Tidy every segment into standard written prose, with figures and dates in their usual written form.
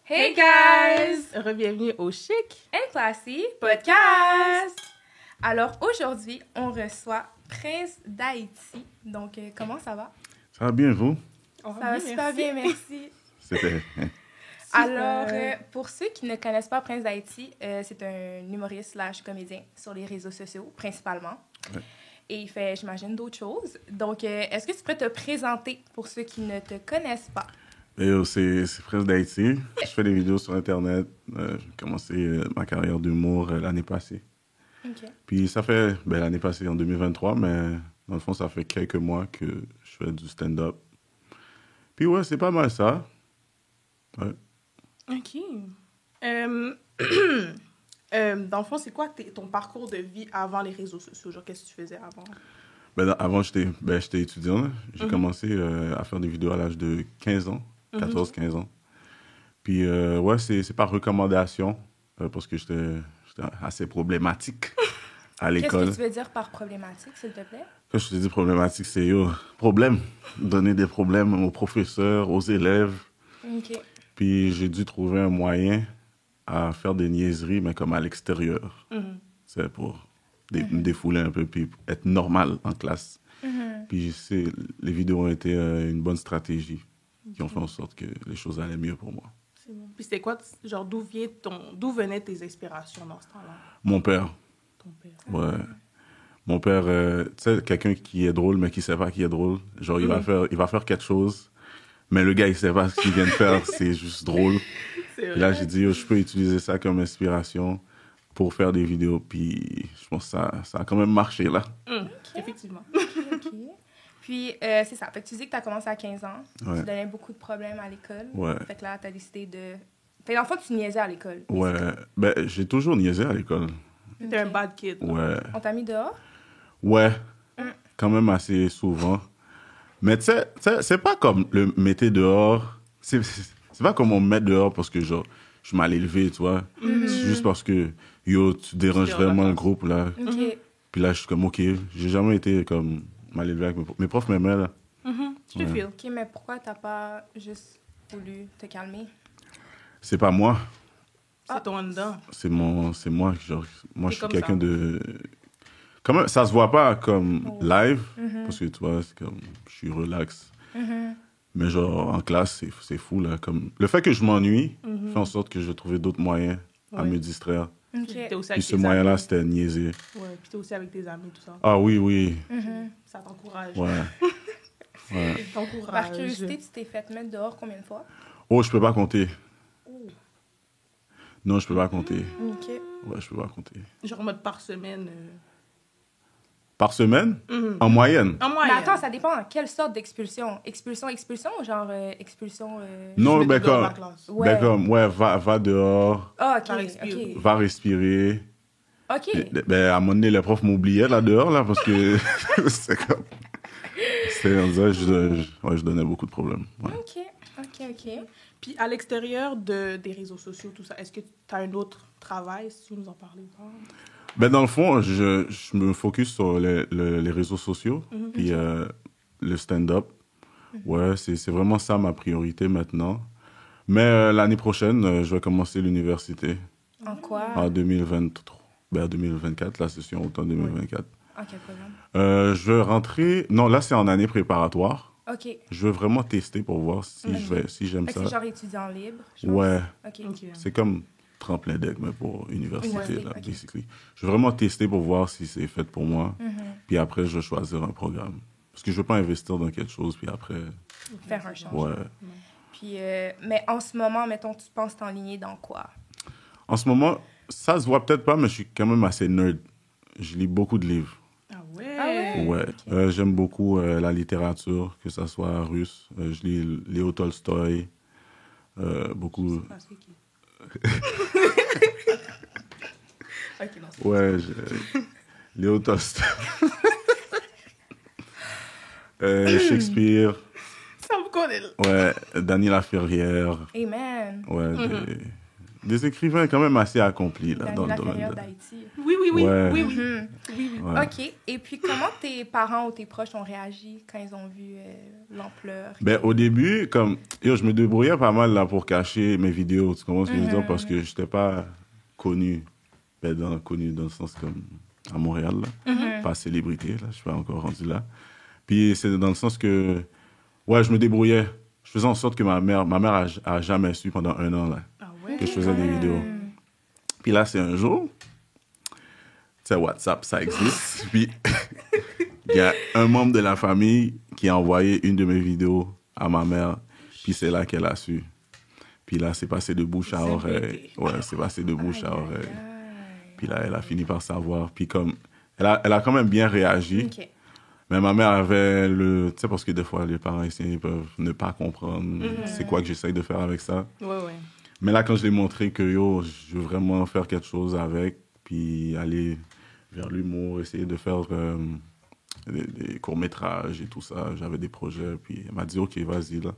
Hey guys! Bienvenue au Chic and Classy Podcast! Alors aujourd'hui, on reçoit Prince d'Haïti. Donc, comment ça va? Ça va bien, vous? Ça va super bien, merci. C'était... Alors, pour ceux qui ne connaissent pas Prince d'Haïti, c'est un humoriste / comédien sur les réseaux sociaux, principalement. Ouais. Et il fait, j'imagine, d'autres choses. Donc, est-ce que tu pourrais te présenter pour ceux qui ne te connaissent pas? C'est Prince d'Haïti. Je fais des vidéos sur Internet. J'ai commencé ma carrière d'humour l'année passée. OK. Puis ça fait... l'année passée, en 2023, mais dans le fond, ça fait quelques mois que je fais du stand-up. Puis ouais, c'est pas mal ça. Ouais. OK. Dans le fond, c'est quoi ton parcours de vie avant les réseaux sociaux? Genre, qu'est-ce que tu faisais avant? Avant, j'étais étudiant. Là. J'ai commencé à faire des vidéos à l'âge de 15 ans, 14-15 ans. Puis ouais, c'est par recommandation, parce que j'étais assez problématique à l'école. Qu'est-ce que tu veux dire par problématique, s'il te plaît? Quand je te dis problématique, c'est problème. Donner des problèmes aux professeurs, aux élèves. OK. Puis j'ai dû trouver un moyen à faire des niaiseries, mais comme à l'extérieur. C'est pour me défouler un peu, puis être normal en classe. Puis les vidéos ont été une bonne stratégie qui ont fait en sorte que les choses allaient mieux pour moi. C'est bon. Puis c'était quoi, genre, d'où venaient tes inspirations dans ce temps-là? Mon père, Ton père. ouais. Mon père, tu sais, quelqu'un qui est drôle, mais qui sait pas qu'il est drôle. Genre, il va faire quelque chose, mais le gars, il sait pas ce qu'il vient de faire, c'est juste drôle. C'est Et là, j'ai dit, je peux utiliser ça comme inspiration pour faire des vidéos. Puis, je pense que ça a quand même marché, là. Effectivement. OK. Puis, c'est ça. Fait que tu dis que tu as commencé à 15 ans. Ouais. Tu donnais beaucoup de problèmes à l'école. Ouais. Fait que là, tu as décidé de... Fait que dans le fond, tu niaisais à l'école. Ouais. J'ai toujours niaisé à l'école. T'es un bad kid. Là. Ouais. On t'a mis dehors? Ouais. Quand même assez souvent. Mais tu sais, c'est pas comme le mettez dehors. C'est pas comme on me met dehors parce que, genre, je suis mal élevé, tu vois. C'est juste parce que, tu déranges vraiment le groupe, là. OK. Puis là, je suis comme, OK, j'ai jamais été comme mal élevé avec mes profs m'aimaient, là. Je te feel. OK, mais pourquoi t'as pas juste voulu te calmer? C'est pas moi. C'est ton dedans. C'est moi, genre, moi, je suis comme quelqu'un ça. de... Quand même, ça se voit pas comme live, parce que, tu vois, c'est comme, je suis relax. Mais genre, en classe, c'est fou, là. Comme... Le fait que je m'ennuie fait en sorte que je trouvais d'autres moyens à me distraire. OK. Puis t'es aussi Puis avec ce tes moyen-là, amis. c'était niaiser. Ouais, puis t'es aussi avec tes amis, tout ça. Ah oui, oui. Ça t'encourage. Ouais. Ouais. T'encourage. Par curiosité, tu t'es fait mettre dehors combien de fois? Oh, je peux pas compter. Oh. Non, je peux pas compter. OK. Ouais, je peux pas compter. Genre, en mode par semaine. Par semaine? En moyenne? En Mais moyenne. attends, ça dépend quelle sorte d'expulsion. Expulsion, ou genre expulsion... Non, Je mets mais tout dans comme... ma classe. Ouais. Ben comme, ouais, va dehors, Ah, OK, Va respirer. OK. va respirer. OK. À un moment donné, les profs m'oubliaient là dehors, là, parce que c'est comme... je donnais beaucoup de problèmes. Ouais. OK. Puis à l'extérieur des réseaux sociaux, tout ça, est-ce que tu as un autre travail, si tu veux nous en parler? Dans le fond, je me focus sur les réseaux sociaux, puis le stand-up. Ouais, c'est vraiment ça ma priorité maintenant. Mais l'année prochaine, je vais commencer l'université En quoi? en 2023. 2024, la session automne 2024. En quel programme? Je veux rentrer... Non, là, c'est en année préparatoire. OK. Je veux vraiment tester pour voir si j'aime Fait que ça. c'est genre étudiant libre, je pense? Ouais, OK. c'est comme tremplin deck, mais pour université, Ouais, là, ok. basically. Je veux vraiment tester pour voir si c'est fait pour moi. Puis après, je vais choisir un programme. Parce que je veux pas investir dans quelque chose, puis après... Faire un changement. Ouais. Puis, mais en ce moment, mettons, tu penses t'enligner dans quoi? En ce moment, ça se voit peut-être pas, mais je suis quand même assez nerd. Je lis beaucoup de livres. Ah ouais? Ah ouais? Ouais. J'aime beaucoup la littérature, que ça soit russe. Je lis Léo Tolstoï. Beaucoup... Ah, c'est qui? Ok, non, c'est Ouais, Léo Tolstoy. Shakespeare. ça me connaît. Ouais, Dany Laferrière. Amen. Ouais, des écrivains quand même assez accomplis là, dans le la domaine. période d'Haïti. Oui. Ouais. Oui. Ouais. OK. Et puis, comment tes parents ou tes proches ont réagi quand ils ont vu l'ampleur? Ben, au début, comme, je me débrouillais pas mal là pour cacher mes vidéos, tu comprends ce que je veux dire? Parce que j'étais pas connu, connu dans le sens comme à Montréal, là. Pas célébrité, là, je suis pas encore rendu là. Puis c'est dans le sens que, ouais, je me débrouillais. Je faisais en sorte que ma mère a jamais su pendant 1 an, là, Ah ouais? que je faisais des vidéos. Puis là, c'est un jour, tu sais, WhatsApp, ça existe. Puis il y a un membre de la famille qui a envoyé une de mes vidéos à ma mère. Puis c'est là qu'elle a su. Puis là, c'est passé de bouche à oreille. Ouais, c'est passé de bouche à oreille. Puis là, elle a fini par savoir. Puis comme, elle a quand même bien réagi. OK. Mais ma mère avait tu sais, parce que des fois, les parents ici, ils peuvent ne pas comprendre c'est quoi que j'essaye de faire avec ça. Ouais. Mais là, quand je lui ai montré que, je veux vraiment faire quelque chose avec, puis aller vers l'humour, essayer de faire des courts-métrages et tout ça, j'avais des projets, puis elle m'a dit, OK, vas-y, là.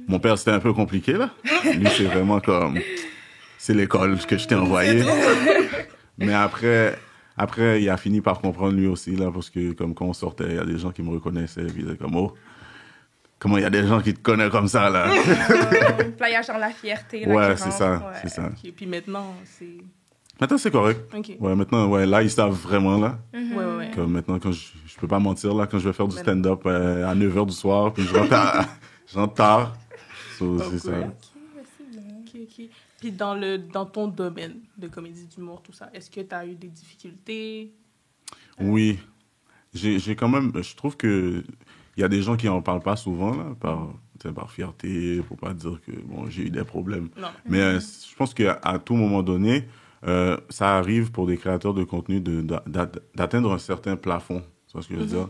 Mon père, c'était un peu compliqué, là. Lui, c'est vraiment comme, c'est l'école que je t'ai envoyé. Mais après, il a fini par comprendre lui aussi, là, parce que comme quand on sortait, il y a des gens qui me reconnaissaient, puis ils disaient comme, oh, comment il y a des gens qui te connaissent comme ça, là? Playage dans la fierté. Là, Ouais, qui c'est rentre, ça, ouais. c'est ça. Et puis maintenant, c'est... Maintenant, c'est correct. OK. Ouais, maintenant, ouais, là, ils savent vraiment, là. Ouais. Comme maintenant, quand je peux pas mentir, là, quand je vais faire du Mais- stand-up à 9h du soir, puis je rentre tard. So, c'est ça. OK, c'est bien. OK. Puis dans ton domaine de comédie d'humour, tout ça, est-ce que tu as eu des difficultés? Oui. J'ai quand même... Je trouve que il y a des gens qui en parlent pas souvent, là, par fierté, pour pas dire que, bon, j'ai eu des problèmes. Non. Mais je pense qu'à tout moment donné, ça arrive pour des créateurs de contenu d'atteindre un certain plafond. Tu vois ce que je veux dire?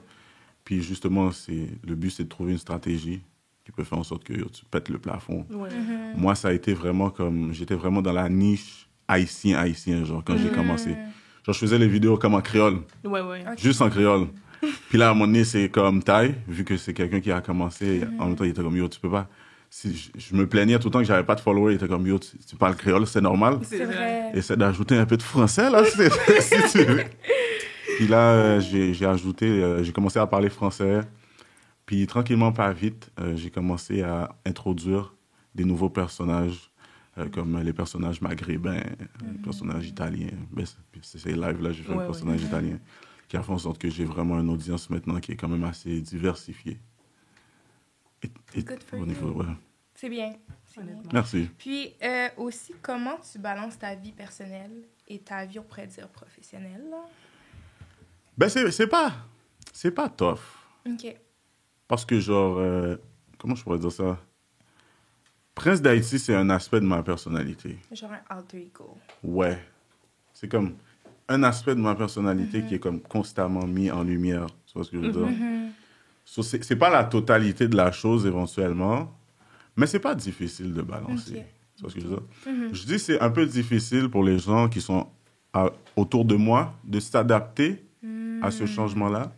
Puis justement, le but, c'est de trouver une stratégie qui peut faire en sorte que tu pètes le plafond. Ouais. Moi, ça a été vraiment comme... J'étais vraiment dans la niche haïtien, genre, quand j'ai commencé. Genre, je faisais les vidéos comme en créole, Ouais. Ok. juste en créole. Puis là, à un moment donné, c'est comme taille, vu que c'est quelqu'un qui a commencé. En même temps, il était comme, tu peux pas... Je me plaignais tout le temps que j'avais pas de followers. Il était comme, tu parles créole, c'est normal. C'est vrai. Essaie d'ajouter un peu de français, là, si tu veux. Puis là, j'ai commencé à parler français. Puis tranquillement, pas vite, j'ai commencé à introduire des nouveaux personnages, comme les personnages maghrébins, les personnages italiens. Ben, c'est live, là, j'ai fait le personnage italien, qui a fait en sorte que j'ai vraiment une audience maintenant qui est quand même assez diversifiée. Good for Au you. niveau, ouais. C'est bien. C'est bien. Honnêtement. Merci. Puis aussi, comment tu balances ta vie personnelle et ta vie, on pourrait dire, professionnelle? Là? Ben, c'est pas tough. OK. Parce que, genre, comment je pourrais dire ça? Prince d'Haïti, c'est un aspect de ma personnalité. Genre un alter ego. Ouais. C'est comme un aspect de ma personnalité qui est comme constamment mis en lumière. Tu vois ce que je veux dire? So, c'est pas la totalité de la chose, éventuellement, mais c'est pas difficile de balancer. Ok. Tu vois ce que je veux dire? Je dis que c'est un peu difficile pour les gens qui sont autour de moi de s'adapter à ce changement-là.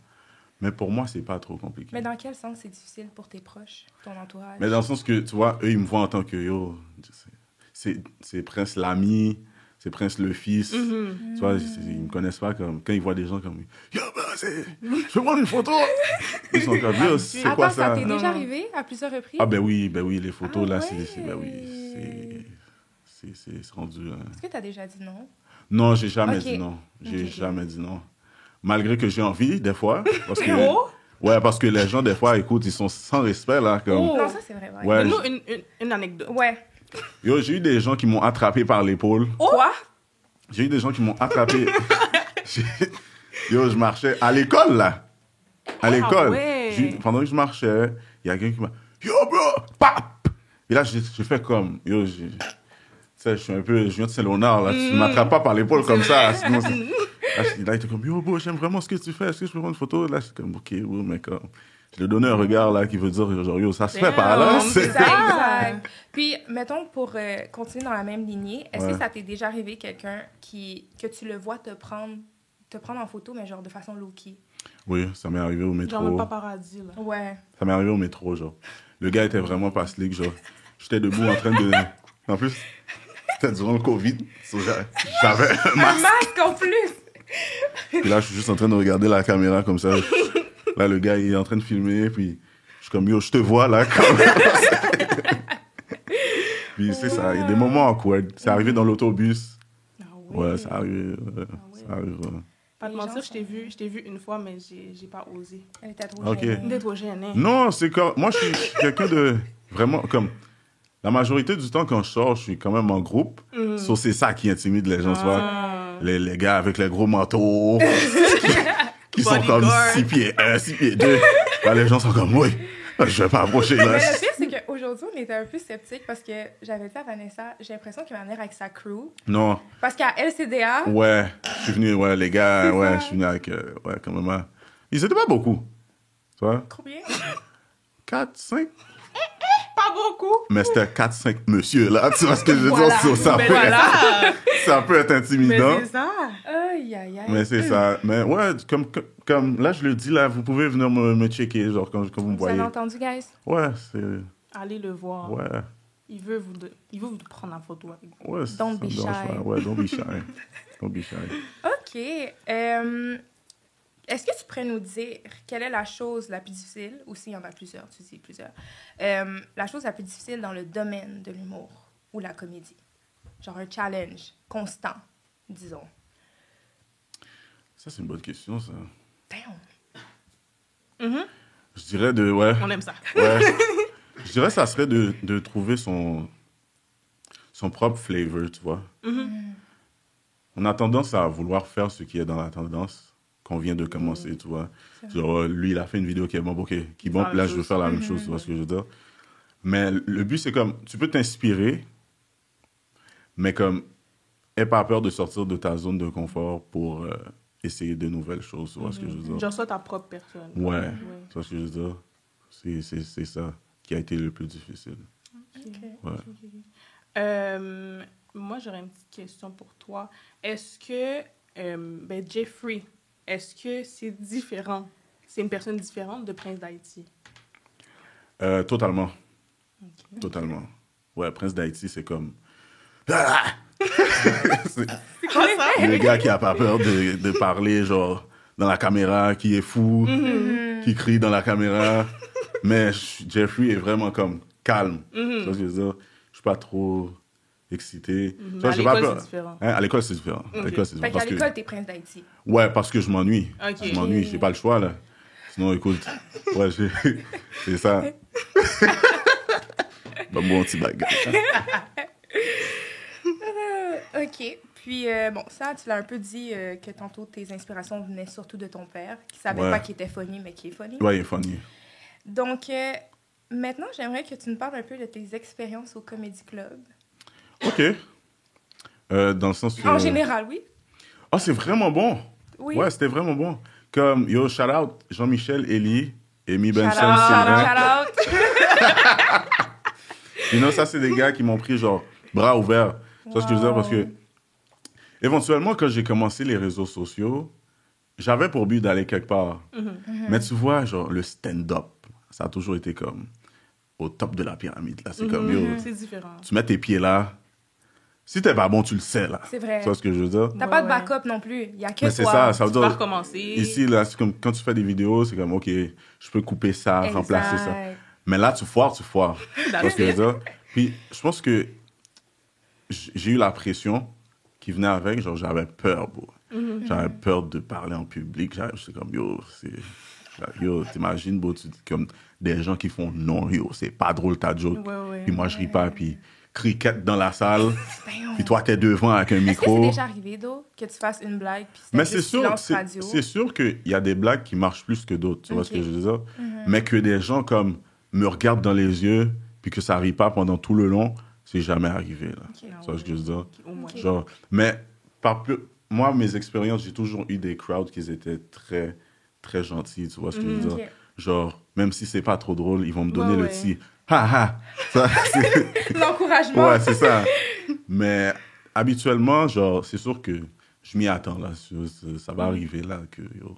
Mais pour moi, c'est pas trop compliqué. Mais dans quel sens c'est difficile pour tes proches, ton entourage? Mais dans le sens que, tu vois, eux, ils me voient en tant que, c'est Prince l'ami, c'est Prince le fils. Tu vois, ils me connaissent pas comme... Quand ils voient des gens comme... Yo, ben, je peux prendre une photo! Ils sont comme, yo, c'est quoi Attends, ça ça? t'est Non. déjà arrivé à plusieurs reprises? Ah ben oui, les photos, Ah là, ouais. ben oui, c'est rendu... Est-ce que t'as déjà dit non? Non, j'ai jamais Ok. dit non. J'ai Ok. jamais dit non. Malgré que j'ai envie, des fois, parce que... Oh! Ouais, parce que les gens, des fois, écoute, ils sont sans respect, là, comme... Oh. Non, ça c'est vrai. Ouais. Ouais, Donne-nous une anecdote. Ouais. Yo, j'ai eu des gens qui m'ont attrapé par l'épaule. Quoi? J'ai eu des gens qui m'ont attrapé. Yo, je marchais à l'école, là. À l'école. ouais. Pendant que je marchais, il y a quelqu'un qui m'a... Yo, bro! Pap! Et là, j'ai fait comme... Yo, tu sais, je viens de Saint-Léonard, là. Tu ne m'attrapes pas par l'épaule comme ça. Sinon, là, il était comme... Yo, bro, j'aime vraiment ce que tu fais. Est-ce que je peux prendre une photo? Là, je suis comme... OK, oui, mais comme... Je lui ai donné un regard, là, qui veut dire, genre, yo, ça se fait pas, là. Damn, C'est C'est- ça, exact. Puis, mettons, pour continuer dans la même lignée, est-ce Ouais. que ça t'est déjà arrivé quelqu'un que tu le vois te prendre en photo, mais genre de façon low-key? Oui, ça m'est arrivé au Genre métro. le paparazzi, là. Ouais. Ça m'est arrivé au métro, genre. Le gars était vraiment pas slick, genre. J'étais debout en train de... En plus, C'était durant le COVID. So, j'avais un Un masque. masque en plus! Puis là, je suis juste en train de regarder la caméra comme ça. Là, le gars, il est en train de filmer. Puis je suis comme, yo, je te vois là. Comme... Puis c'est ça, il y a des moments awkward. C'est arrivé dans l'autobus. Ah Ouais, ça arrive. ouais. Ça arrive. Pas de Les mentir, gens je t'ai vu une fois, mais j'ai pas osé. Elle était trop Ok. gênée. T'es trop gêné. Non, c'est comme. Moi, je suis quelqu'un de. Vraiment, comme. La majorité du temps, quand je sors, je suis quand même en groupe. So, c'est ça qui intimide les gens, tu vois. Les gars avec les gros manteaux. qui sont comme Bodyguard. 6 pieds 1, 6 pieds 2. Là, les gens sont comme, oui, je vais pas approcher là. Mais le pire, c'est qu'aujourd'hui, on était un peu sceptiques parce que j'avais dit à Vanessa, j'ai l'impression qu'il va venir avec sa crew. Non, Parce qu'à LCDA, ouais, je suis venu, ouais, les gars, C'est ouais, ça. je suis venu avec, ouais, quand même. Hein. Ils étaient pas beaucoup. Tu vois, combien? 4, 5. Pas beaucoup. Mais c'était 4, 5 monsieur là. Tu vois ce que je veux Voilà. dire? So, ça, Mais peut voilà. ça peut être Mais intimidant. c'est ça. Aïe, aïe, aïe. Mais c'est ça. Mais ouais, comme là, je le dis, là, vous pouvez venir me checker, genre, quand vous me Vous avez voyez. entendu, guys? Ouais, c'est. Allez le voir. Ouais. Il veut vous prendre en photo avec vous. Ouais, Don't ça be me dérange shy. pas. Ouais, don't be shy. Don't be shy. OK. Est-ce que tu pourrais nous dire quelle est la chose la plus difficile, ou s'il y en a plusieurs, tu dis plusieurs, la chose la plus difficile dans le domaine de l'humour ou la comédie? Genre un challenge constant, disons. Ça, c'est une bonne question, ça. Damn. Je dirais de. Ouais. On aime ça. Ouais. Je dirais que ça serait de trouver son propre flavor, tu vois. On a tendance à vouloir faire ce qui est dans la tendance qu'on vient de commencer, tu vois. Genre, lui, il a fait une vidéo qui est bon, ok, qui est bon, puis là, je veux faire la même chose, tu vois ce que je veux dire. Mais le but, c'est comme, tu peux t'inspirer, mais comme, aie pas peur de sortir de ta zone de confort pour essayer de nouvelles choses, tu vois ce que je veux dire. Genre, sois ta propre personne. Ouais, tu vois ce que je veux dire. C'est ça qui a été le plus difficile. Ouais. Moi, j'aurais une petite question pour toi. Est-ce que, Jeffrey, est-ce que c'est différent? C'est une personne différente de Prince d'Haïti? Totalement. Ok. Totalement. Ouais, Prince d'Haïti, c'est comme... Ah! C'est C'est quoi ça? le gars qui a pas peur de parler, genre, dans la caméra, qui est fou, qui crie dans la caméra. Mais Jeffrey est vraiment comme calme. Tu vois ce que je veux dire? Je suis pas trop excité. Tu vois, À j'ai pas l'école, peur. c'est différent. Hein, à l'école, c'est différent. À Ok. l'école, c'est Fait différent. qu'à Parce l'école, que... t'es Prince d'Haïti. Ouais, parce que je m'ennuie. Ok. Je m'ennuie, j'ai pas le choix, là. Sinon, écoute, ouais, c'est ça. Bah, bon petit bagage. OK. Puis, bon, ça, tu l'as un peu dit que tantôt, tes inspirations venaient surtout de ton père, qui savait Ouais. pas qu'il était funny, mais qui est funny. Ouais, il est funny. Donc, maintenant, j'aimerais que tu nous parles un peu de tes expériences au Comedy Club. OK. Dans le sens que... En général, oui. Oh, c'est vraiment bon. Oui. Ouais, c'était vraiment bon. Comme, yo, shout out Jean-Michel Elie, Amy Shout out, Benson, shout out, Sylvain. shout out. You know, ça, c'est des gars qui m'ont pris, genre, bras ouverts. Tu vois ce que je veux dire? Parce que, éventuellement, quand j'ai commencé les réseaux sociaux, j'avais pour but d'aller quelque part. Mais tu vois, genre, le stand-up, ça a toujours été comme au top de la pyramide. Là, c'est comme, yo, C'est différent. tu mets tes pieds là. Si t'es pas bon, tu le sais, là. C'est vrai. Tu vois ce que je veux dire? T'as pas de backup non plus. Il y a que Mais c'est toi. ça, ça veut Tu vas dire... recommencer. Ici, là, c'est comme quand tu fais des vidéos, c'est comme, OK, je peux couper ça, Exact. remplacer ça. Mais là, tu foires. Tu vois ce que je veux dire? Puis, je pense que j'ai eu la pression qui venait avec. Genre, j'avais peur, bro. J'avais peur de parler en public. J'étais comme, yo, t'imagines, bro, comme des gens qui font non, yo, c'est pas drôle ta joke. Ouais. Puis moi, je ris pas, puis cricket dans la salle. Damn. Puis toi, t'es devant avec un Est-ce que micro. c'est déjà arrivé, Do, que tu fasses une blague puis Mais c'était c'est juste sûr, silence radio? c'est sûr qu'il y a des blagues qui marchent plus que d'autres, tu vois Ok. ce que je veux dire? Mais que des gens comme me regardent dans les yeux puis que ça rit pas pendant tout le long, c'est jamais arrivé, là. Ok. Tu vois ce que je veux dire? Au moins. Ok. Genre, mais moi, mes expériences, j'ai toujours eu des crowds qui étaient très, très gentils, tu vois ce que je veux dire? Ok. Genre, même si c'est pas trop drôle, ils vont me donner Ouais, le ouais. petit « ha ha ». Ça, c'est- L'encouragement. Ouais, c'est ça. Mais habituellement, genre, c'est sûr que je m'y attends, là. Ça va arriver, là, que yo,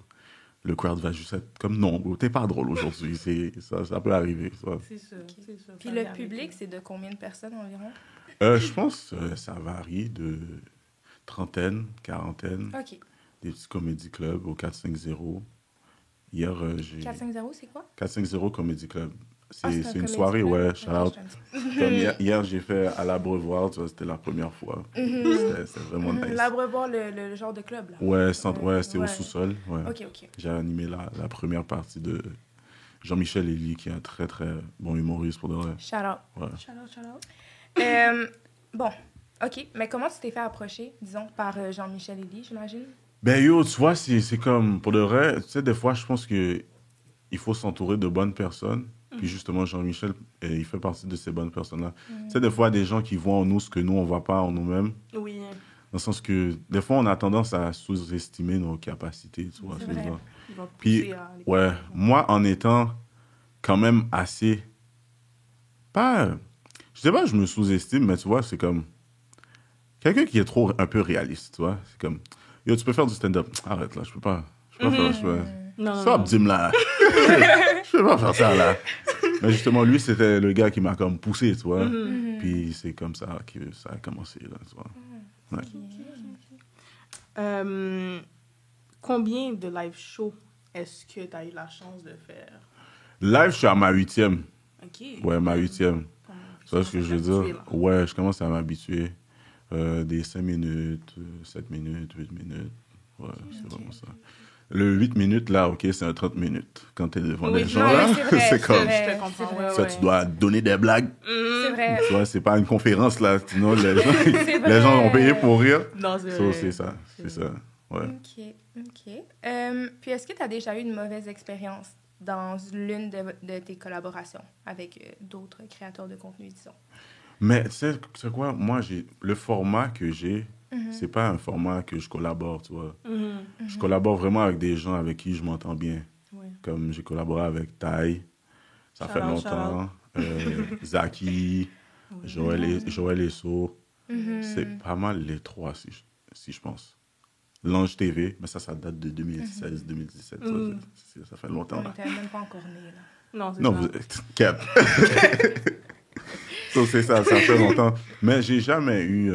le crowd va juste être comme, non, bro, t'es pas drôle aujourd'hui. Ça peut arriver, ça. C'est ça. Puis le public, c'est de combien de personnes environ? Je pense que ça varie de trentaine, quarantaine, OK. des petits comédie clubs au 450. Hier, j'ai... 450, c'est quoi? 450 Comedy Club. Ah, C'est un une comédie soirée, club? ouais, Ok, shout out. je t'aime. Comme hier, j'ai fait à l'Abreuvoir, tu vois, c'était la première fois. C'était vraiment nice. L'Abreuvoir, le genre de club, là. Ouais, ouais, c'était au Ouais. sous-sol. Ouais. OK. J'ai animé la première partie de Jean-Michel Elie, qui est un très, très bon humoriste pour de vrai. Shout out. Ouais. Shout out. Bon, OK. Mais comment tu t'es fait approcher, disons, par Jean-Michel Elie, j'imagine? Ben yo, tu vois, c'est comme, pour de vrai, tu sais, des fois, je pense que il faut s'entourer de bonnes personnes. Puis justement, Jean-Michel, il fait partie de ces bonnes personnes-là. Tu sais, des fois, des gens qui voient en nous ce que nous, on ne voit pas en nous-mêmes. Oui. Dans le sens que, des fois, on a tendance à sous-estimer nos capacités, tu vois. C'est ce que je veux vrai. dire. Ils vont te Puis, pousser à aller ouais, moi, en étant quand même assez... Pas... Je sais pas, je me sous-estime, mais tu vois, c'est comme... Quelqu'un qui est trop un peu réaliste, tu vois. C'est comme... Yo, tu peux faire du stand-up. Arrête, là, je peux pas faire... Non, Stop, dis-moi là. Je peux pas faire ça, là. Mais justement, lui, c'était le gars qui m'a comme poussé, tu vois. Puis c'est comme ça que ça a commencé, là, tu vois. Ouais. Combien de live shows est-ce que tu as eu la chance de faire? Live, je suis à ma 8e. OK. Ouais, ma 8e. Tu vois ce que je veux Habitué, dire? là. Ouais, je commence à m'habituer. Des 5 minutes, 7 minutes, 8 minutes. Ouais, c'est vraiment ça. Le 8 minutes, là, OK, c'est un 30 minutes. Quand t'es devant Oui, les gens, non, là, mais c'est vrai, c'est comme... vrai, Je te comprends, c'est vrai. ouais, Ça, tu dois donner des blagues. C'est vrai. Tu vois, c'est pas une conférence, là. Sinon, les gens, C'est vrai. les gens ont payé pour rire. Non, c'est So, vrai. c'est ça, c'est ça. Ouais. OK. Puis est-ce que tu as déjà eu une mauvaise expérience dans l'une de tes collaborations avec d'autres créateurs de contenu, disons? Mais tu sais quoi, moi, le format que j'ai, c'est pas un format que je collabore, tu vois. Je collabore vraiment avec des gens avec qui je m'entends bien. Ouais. Comme j'ai collaboré avec Tai, ça fait Shout out, longtemps. Zaki, Joël Esso. C'est pas mal les trois, si je pense. L'Ange TV, mais ça date de 2016-2017. Ça fait longtemps, On là. n'était même pas encore nés, là. Non, c'est Non, ça. vous êtes quatre. So, c'est ça fait longtemps. Mais j'ai jamais eu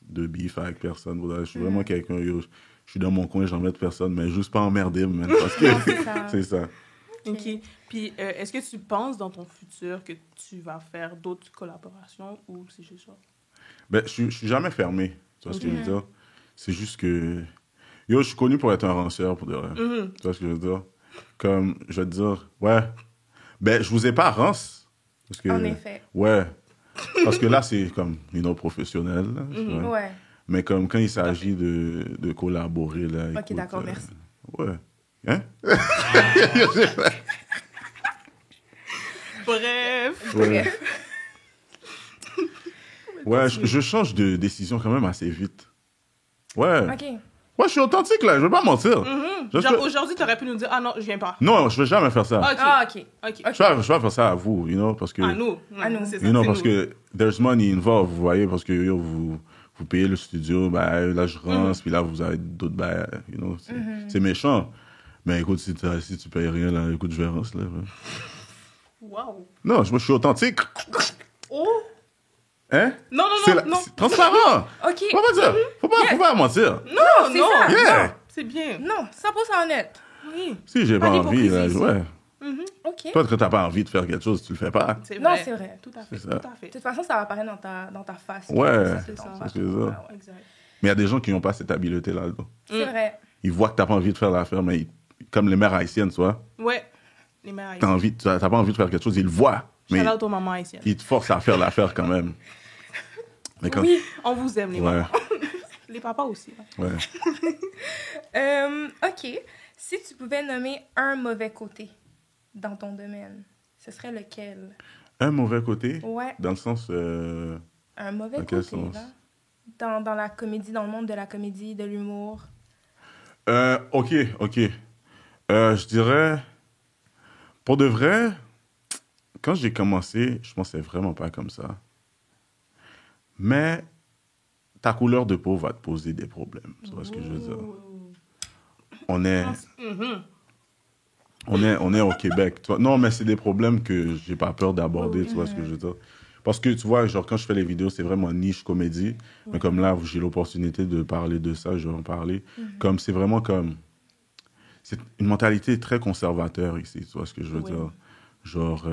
de beef avec personne. Je suis vraiment quelqu'un, yo, je suis dans mon coin, j'emmerde personne, mais juste pas emmerder, man, parce que Non, c'est ça. c'est ça. OK. Puis, est-ce que tu penses dans ton futur que tu vas faire d'autres collaborations ou c'est juste ça? Ben, je suis jamais fermé, tu vois ce que je veux dire? C'est juste que, yo, je suis connu pour être un ranceur, pour de vrai. Tu vois ce que je veux dire? Comme, je veux te dire, ouais, ben, je vous ai pas rance. Parce que, En effet. Ouais. Parce que là, c'est comme une autre professionnelle. Là, tu vois. Ouais. Mais comme quand il s'agit de collaborer, là. Ok, écoute, d'accord, merci. Ouais. Hein? Bref. Ouais. Ouais, je change de décision quand même assez vite. Ouais. OK. Ouais, je suis authentique, là. Je veux pas mentir. Genre, aujourd'hui, tu aurais pu nous dire, ah non, je viens pas. Non, je vais jamais faire ça. OK. Ah, OK. OK. Je vais faire ça à vous, you know, parce que... À nous. À nous. C'est ça, You know, c'est parce nous. que there's money involved, vous voyez, parce que yo, vous payez le studio, ben, là, je rance, puis là, vous avez d'autres bails, you know, c'est méchant. Mais écoute, si tu payes rien, là, écoute, je vais rance, là. Ouais. Wow. Non, je suis authentique. Oh. Hein? Non, non. C'est transparent. OK. Faut pas dire. Faut pas mentir. Non, c'est non. ça. Yeah. C'est bien. Non, 100% honnête. Oui. Si j'ai pas envie, là, d'hypocrisie ouais. OK. Toi, quand t'as pas envie de faire quelque chose, tu le fais pas. C'est Non, vrai. c'est vrai. Tout à fait. C'est ça. Tout à fait. De toute façon, ça va apparaître dans ta face. Ouais, c'est ça. c'est ce que je veux dire. Exact. Mais il y a des gens qui n'ont pas cette habileté-là. Là. C'est vrai. Ils voient que t'as pas envie de faire l'affaire, mais comme les mères haïtiennes, tu vois, Ouais. Les mères haïtiennes. t'as pas envie de faire quelque chose, ils le voient. Mais Shout out aux mamans haïtiennes. ils te forcent à faire l'affaire quand même. Mais quand... Oui, on vous aime, les Ouais, mamans. Les papas aussi. Hein. ouais. OK. Si tu pouvais nommer un mauvais côté dans ton domaine, ce serait lequel? Un mauvais côté, Ouais, dans le sens... un mauvais Dans quel côté, sens? là. Dans la comédie, dans le monde de la comédie, de l'humour. OK. Je dirais... Pour de vrai, quand j'ai commencé, je pensais vraiment pas comme ça. Mais ta couleur de peau va te poser des problèmes. Tu vois ce que je veux dire? On est au Québec. Tu vois? Non, mais c'est des problèmes que j'ai pas peur d'aborder. Tu vois ce que je veux dire? Parce que, tu vois, genre, quand je fais les vidéos, c'est vraiment niche comédie. Mais comme là, j'ai l'opportunité de parler de ça, je vais en parler. Comme, c'est vraiment comme... C'est une mentalité très conservateur ici, tu vois ce que je veux dire? Genre,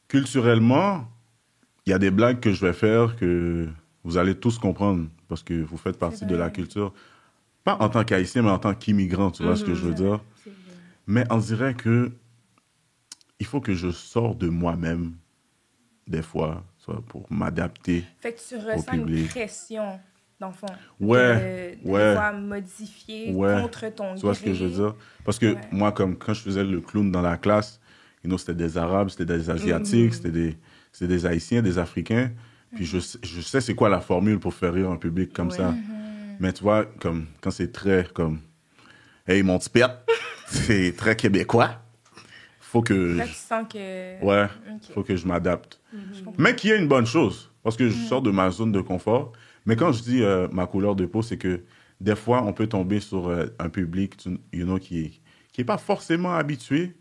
culturellement, il y a des blagues que je vais faire que vous allez tous comprendre parce que vous faites partie de la culture. Pas en tant qu'haïtien, mais en tant qu'immigrant, tu vois ce que je veux dire? Mais on dirait que il faut que je sorte de moi-même, des fois, soit pour m'adapter Fait que tu au ressens une public. pression, dans le fond. Ouais, de ouais. devoir modifier contre ton gré. Tu vois ce que je veux dire? Parce que moi, comme quand je faisais le clown dans la classe, c'était des Arabes, c'était des Asiatiques, c'était des Haïtiens, des Africains. Puis je sais c'est quoi la formule pour faire rire un public comme ça. Mais tu vois, comme quand c'est très comme « Hey, mon petit père », c'est très québécois. Faut que... Là, tu sens que... Ouais, faut que je m'adapte. Mais qui est une bonne chose, parce que je sors de ma zone de confort. Mais quand je dis ma couleur de peau, c'est que des fois, on peut tomber sur un public qui est pas forcément habitué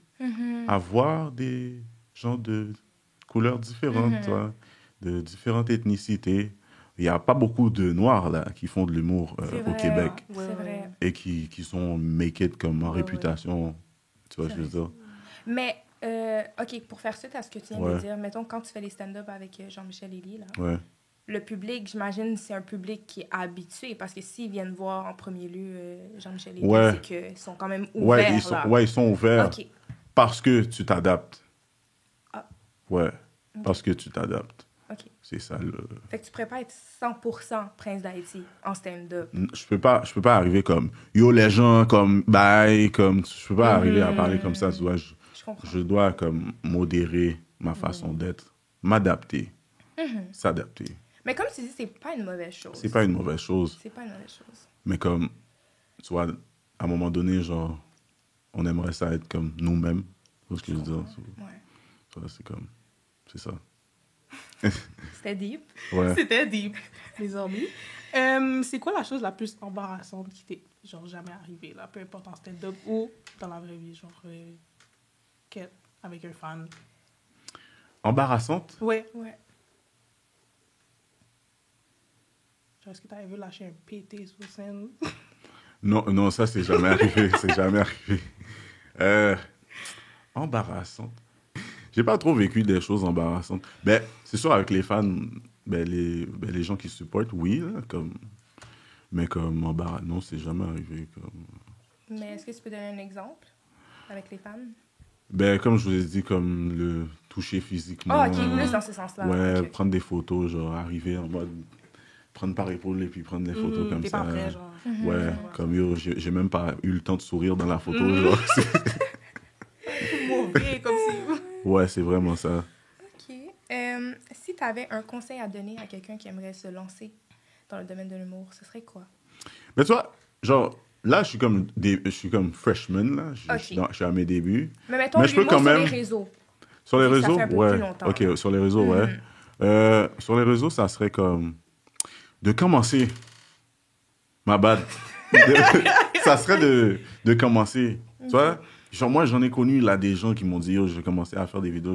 à voir des gens de couleurs différentes, tu vois, de différentes ethnicités. Il n'y a pas beaucoup de Noirs là, qui font de l'humour au Québec. C'est vrai. Et qui sont make it comme en réputation. Tu vois ce que je veux dire? Mais, OK, pour faire suite à ce que tu viens de dire, mettons, quand tu fais les stand-up avec Jean-Michel Elie, là, le public, j'imagine, c'est un public qui est habitué, parce que s'ils viennent voir en premier lieu Jean-Michel Elie, c'est qu'ils sont quand même ouverts. Ils sont ouverts parce que tu t'adaptes. Parce que tu t'adaptes. C'est ça le... Fait que tu pourrais pas être 100% Prince d'Haïti en stand-up. Je peux pas arriver comme yo les gens comme bye comme je peux pas arriver à parler comme ça, tu vois. Je dois comme modérer ma façon d'être, m'adapter, s'adapter. Mais comme tu dis, c'est pas une mauvaise chose. C'est pas une mauvaise chose. C'est pas une mauvaise chose. Mais comme tu vois, à un moment donné, genre on aimerait ça être comme nous-mêmes. C'est ce que je veux dire. C'est comme c'est ça. C'était deep. C'était deep, les amis. C'est quoi la chose la plus embarrassante qui t'est genre jamais arrivée, là, peu importe en stand-up ou dans la vraie vie, genre avec un fan? Embarrassante? Ouais. Genre, est-ce que t'avais vu lâcher un pété sur scène? Non, ça c'est jamais arrivé. C'est jamais arrivé. Embarrassante. J'ai pas trop vécu des choses embarrassantes. Ben, c'est sûr, avec les fans, les gens qui supportent, oui, là, mais comme embarrassant, non, c'est jamais arrivé. Mais est-ce que tu peux donner un exemple avec les fans? Ben, comme je vous ai dit, comme le toucher physiquement. OK, plus dans ce sens-là. Ouais, prendre des photos, genre, arriver en mode, prendre par épaule et puis prendre des photos comme t'es ça. Pas prêt, genre. Ouais, comme yo, j'ai même pas eu le temps de sourire dans la photo, genre. Mauvais, comme si... Ouais, c'est vraiment ça. OK. Si tu avais un conseil à donner à quelqu'un qui aimerait se lancer dans le domaine de l'humour, ce serait quoi? Mais toi, genre, là, je suis comme freshman, là. Je suis à mes débuts. Mais mettons, je peux quand même... sur les réseaux. Sur les réseaux? Ça fait un peu plus longtemps. OK, sur les réseaux, ouais. Sur les réseaux, ça serait comme... De commencer. Ma bad. Ça serait de commencer. Tu vois? Genre, moi, j'en ai connu, là, des gens qui m'ont dit, yo, je vais commencer à faire des vidéos,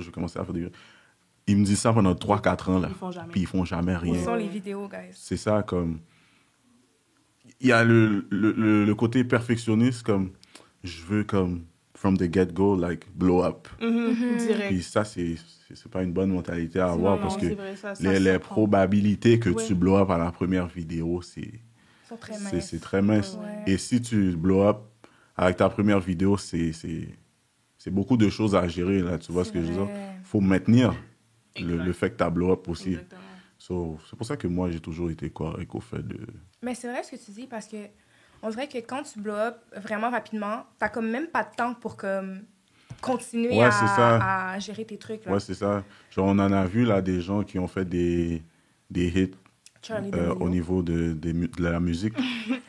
Ils me disent ça pendant 3-4 ans, là. Puis ils font jamais rien. Où sont les vidéos, guys? C'est ça, comme... Il y a le côté perfectionniste, comme... Je veux, comme... From the get-go, like, blow up. Direct. Puis ça, c'est pas une bonne mentalité à avoir, parce que vrai, ça les probabilités que tu blow up à la première vidéo, c'est très mince. Ouais. Et si tu blow up avec ta première vidéo, c'est beaucoup de choses à gérer, là, tu vois ce que je veux dire? Il faut maintenir le fait que tu as blow up aussi. C'est pour ça que moi, j'ai toujours été correct au fait de... Mais c'est vrai ce que tu dis, parce que on dirait que quand tu blow up vraiment rapidement, t'as comme même pas de temps pour comme continuer à gérer tes trucs. Là. Ouais, c'est ça. Genre, on en a vu, là, des gens qui ont fait des hits au niveau de la musique.